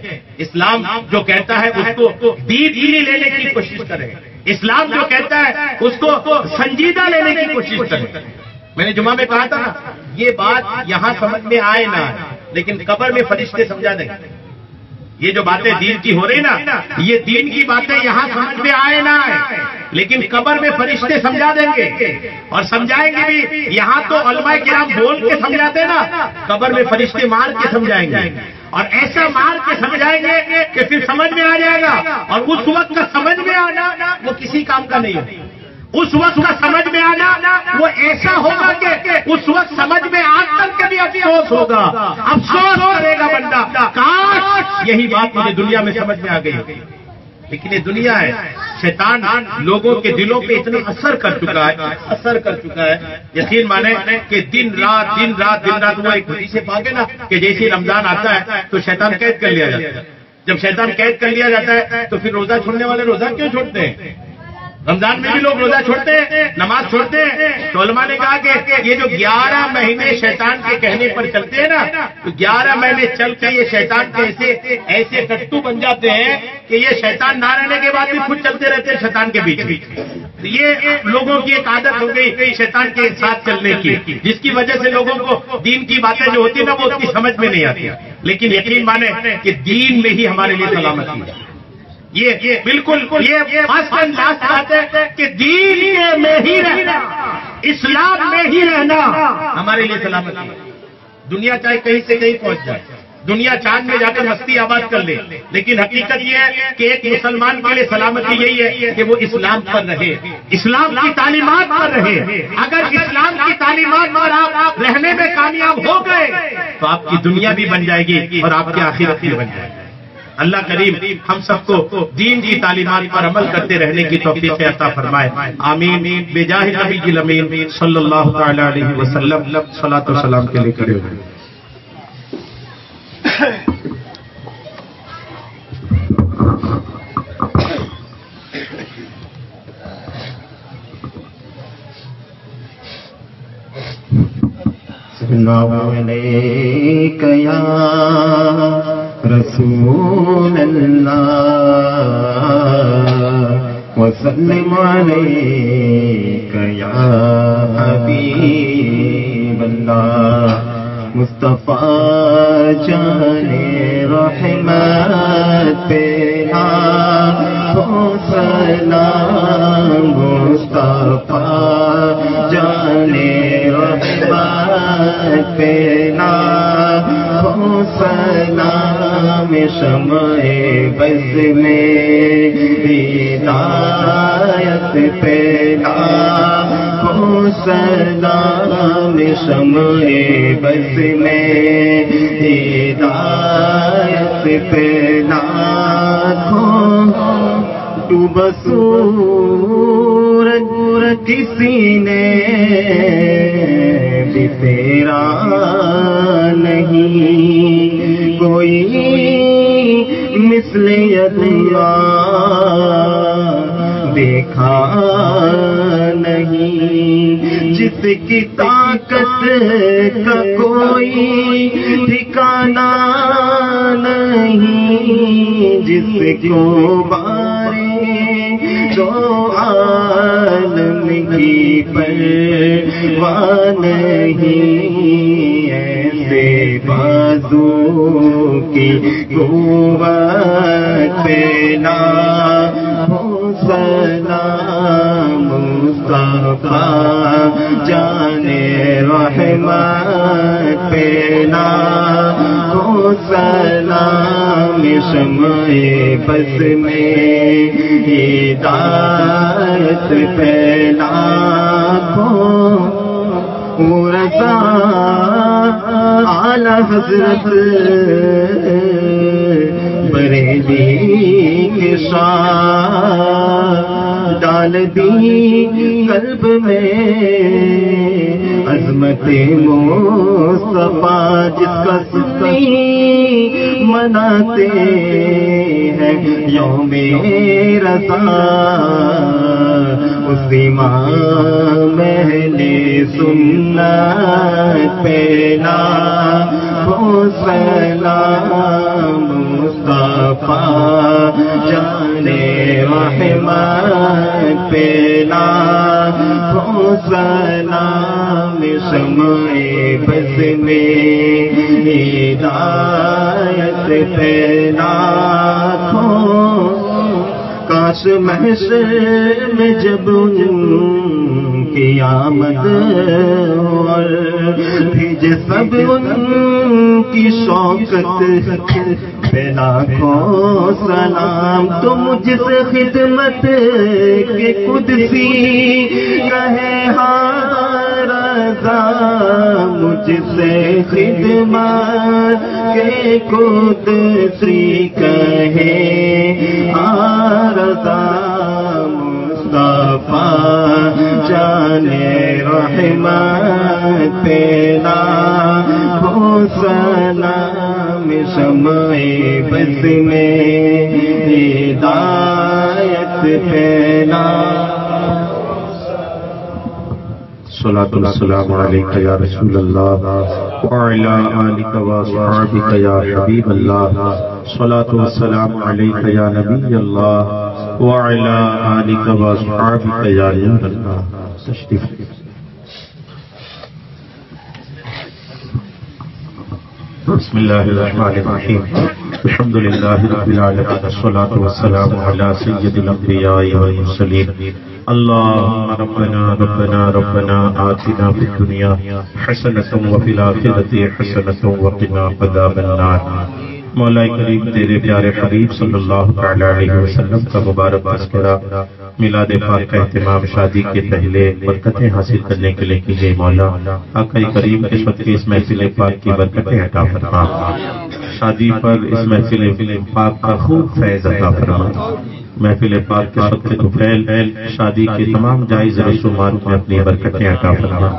اسلام جو کہتا ہے اس کو دینی لینے کی کوشش کریں. اسلام جو کہتا ہے اس کو سنجیدہ لینے کی کوشش کریں. میں نے جمعہ میں کہا تھا نا، یہ بات یہاں سمجھ میں آئے نہ، لیکن قبر میں فرشتے سمجھا دیں گے. یہ جو باتیں دین کی ہو رہی نا، یہ دین کی باتیں یہاں سمجھ میں آئے نہ آئے، لیکن قبر میں فرشتے سمجھا دیں گے اور سمجھائیں گے بھی. یہاں تو علماء کرام بول کے سمجھاتے نا، قبر میں فرشتے مار کے سمجھائیں گے، اور ایسا مار کے سمجھائیں گے کہ پھر سمجھ میں آ جائے گا. اور اس وقت کا سمجھ میں آنا وہ کسی کام کا نہیں ہے. اس وقت کا سمجھ میں آنا وہ ایسا ہوگا کہ اس وقت سمجھ میں آ کر کے بھی افسوس ہوگا، افسوس کرے گا بندہ، کاش یہی بات مجھے دنیا میں سمجھ میں آ گئی. لیکن یہ دنیا ہے، شیطان لوگوں کے دلوں پہ اتنا اثر کر چکا ہے. یقین مانے کہ دن رات وہ ایک حدیث پاک ہے نا کہ جیسے رمضان آتا ہے تو شیطان قید کر لیا جاتا ہے. جب شیطان قید کر لیا جاتا ہے تو پھر روزہ چھوڑنے والے روزہ کیوں چھوڑتے ہیں؟ رمضان میں بھی لوگ روزہ چھوڑتے ہیں، نماز چھوڑتے ہیں. تو علماء نے کہا کہ یہ جو 11 مہینے شیطان کے کہنے پر چلتے ہیں نا، تو 11 مہینے چل کے یہ شیطان کے ایسے کٹو بن جاتے ہیں کہ یہ شیطان نہ رہنے کے بعد بھی خود چلتے رہتے ہیں شیطان کے بیچ. یہ لوگوں کی ایک عادت ہو گئی شیطان کے ساتھ چلنے کی، جس کی وجہ سے لوگوں کو دین کی باتیں جو ہوتی نا وہ اتنی سمجھ میں نہیں آتی. لیکن یقین مانے کہ دین میں ہی ہمارے لیے سلامتی ہے. یہ بالکل یہ فرسٹ اینڈ لاسٹ بات ہے کہ دین میں ہی رہنا، اسلام میں ہی رہنا ہمارے لیے سلامتی ہے. دنیا چاہے کہیں سے کہیں پہنچ جائے، دنیا چاند میں جا کر مستی آباد کر لے، لیکن حقیقت یہ ہے کہ ایک مسلمان کے لیے سلامتی یہی ہے کہ وہ اسلام پر رہے، اسلام کی تعلیمات پر رہے. اگر اسلام کی تعلیمات پر آپ رہنے میں کامیاب ہو گئے تو آپ کی دنیا بھی بن جائے گی اور آپ کی آخرت بھی بن جائے گی. اللہ کریم ہم سب کو دین کی تعلیمات پر عمل کرتے رہنے کی توفیق عطا فرمائے. آمین. بجاہ نبی الامین صلی اللہ تعالی علیہ وسلم. صلاۃ و سلام کے لیے کھڑے ہو جائیں. سلام علیک یا رسول اللہ وسلم علیک یا حبیب اللہ. مصطفیٰ جان رحمت پہ لاکھوں سلام، مصطفیٰ جان رحمت پہ لاکھوں سلام. شمع بز میں ہدایت پہ لاکھوں سلام. شمع بز میں ہدایت پہ لاکھوں. ڈوب سورج کسی نے بھی تیرا نہیں، کوئی مثل اللہ دیکھا نہیں. جس کی طاقت کا کوئی ٹھکانہ نہیں، جس کو بارے دو عالم کی پرواہ نہیں. ایسے بازو کی قوت پہ لاکھوں سلام. مصطفیٰ جان رحمت پہ لاکھوں ہو سلام شمع بس میں ہدایت پھیلا کو رضا اعلی حضرت بریلی کے شاہ ڈال دی قلب میں عظمت مصطفیٰ جس کا سنی مناتے ہیں یوم رضا اس امام اہل سنت پہلا ہو سلام مصطفیٰ جانے رحمت پہلا ہو سلام شمع بس میں ہدایت پھیلا کاش محشر میں جب ان کی آمد اور بھیجے سب ان کی شوکت پہ لاکھوں سلام تو مجھ سے خدمت کے قدسی کہے ہاں رضا مجھ سے خدمت کے قدسی کہے ہاں رضا مصطفیٰ جانے رحمت پیدا ہو سلام شمع بس میں ہدایت پیدا صلاۃ والسلام علیک یا رسول اللہ وعلی آلک واصحابک یا حبیب اللہ صلاۃ والسلام علیک یا نبی اللہ وعلی آلک واصحابک یا نور اللہ. تشریف بسم اللہ الرحمن الرحیم الحمد للہ رب العالمین والصلاۃ والسلام علی سید الانبیاء والمرسلین. اللهم ربنا آتنا في الدنيا حسنة وفي الآخرة حسنة وقنا عذاب النار. مولا کریم تیرے پیارے حبیب صلی اللہ تعالی علیہ وسلم کا مبارک تذکرہ میلاد پاک کا اہتمام شادی کے پہلے برکتیں حاصل کرنے کے لیے کیجیے. مولا آقا کریم کے صدقے اس محفل پاک کی برکتیں عطا فرما. شادی پر اس محفل پاک کا خوب فیض عطا فرما. محفل پاک کے صدقے تو پھیل شادی کے تمام جائز رسومات میں اپنی برکتیں عطا فرما.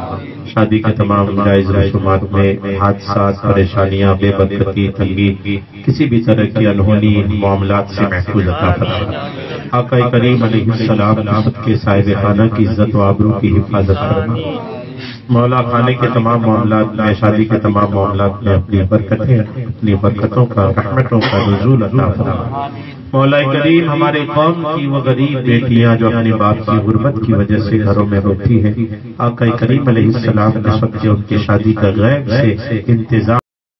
شادی کے تمام جائز رسومات میں حادثات پریشانیاں بے برکتی تنگی کسی بھی طرح کی انہونی معاملات سے محفوظ عطا فرما. آقا کریم علیہ السلام نامت کے صاحب خانہ کی عزت و آبرو کی حفاظت فرما. مولا خانے کے تمام معاملات میں شادی کے تمام معاملات میں اپنی برکتیں اپنی برکتوں کا رحمتوں کا نزول عطا فرما. مولا کریم ہمارے قوم کی وہ غریب بیٹیاں جو اپنے باپ کی غربت کی وجہ سے گھروں میں روتی ہیں آقا کریم علیہ السلام نے سب کے ان کی شادی کا غیب سے انتظام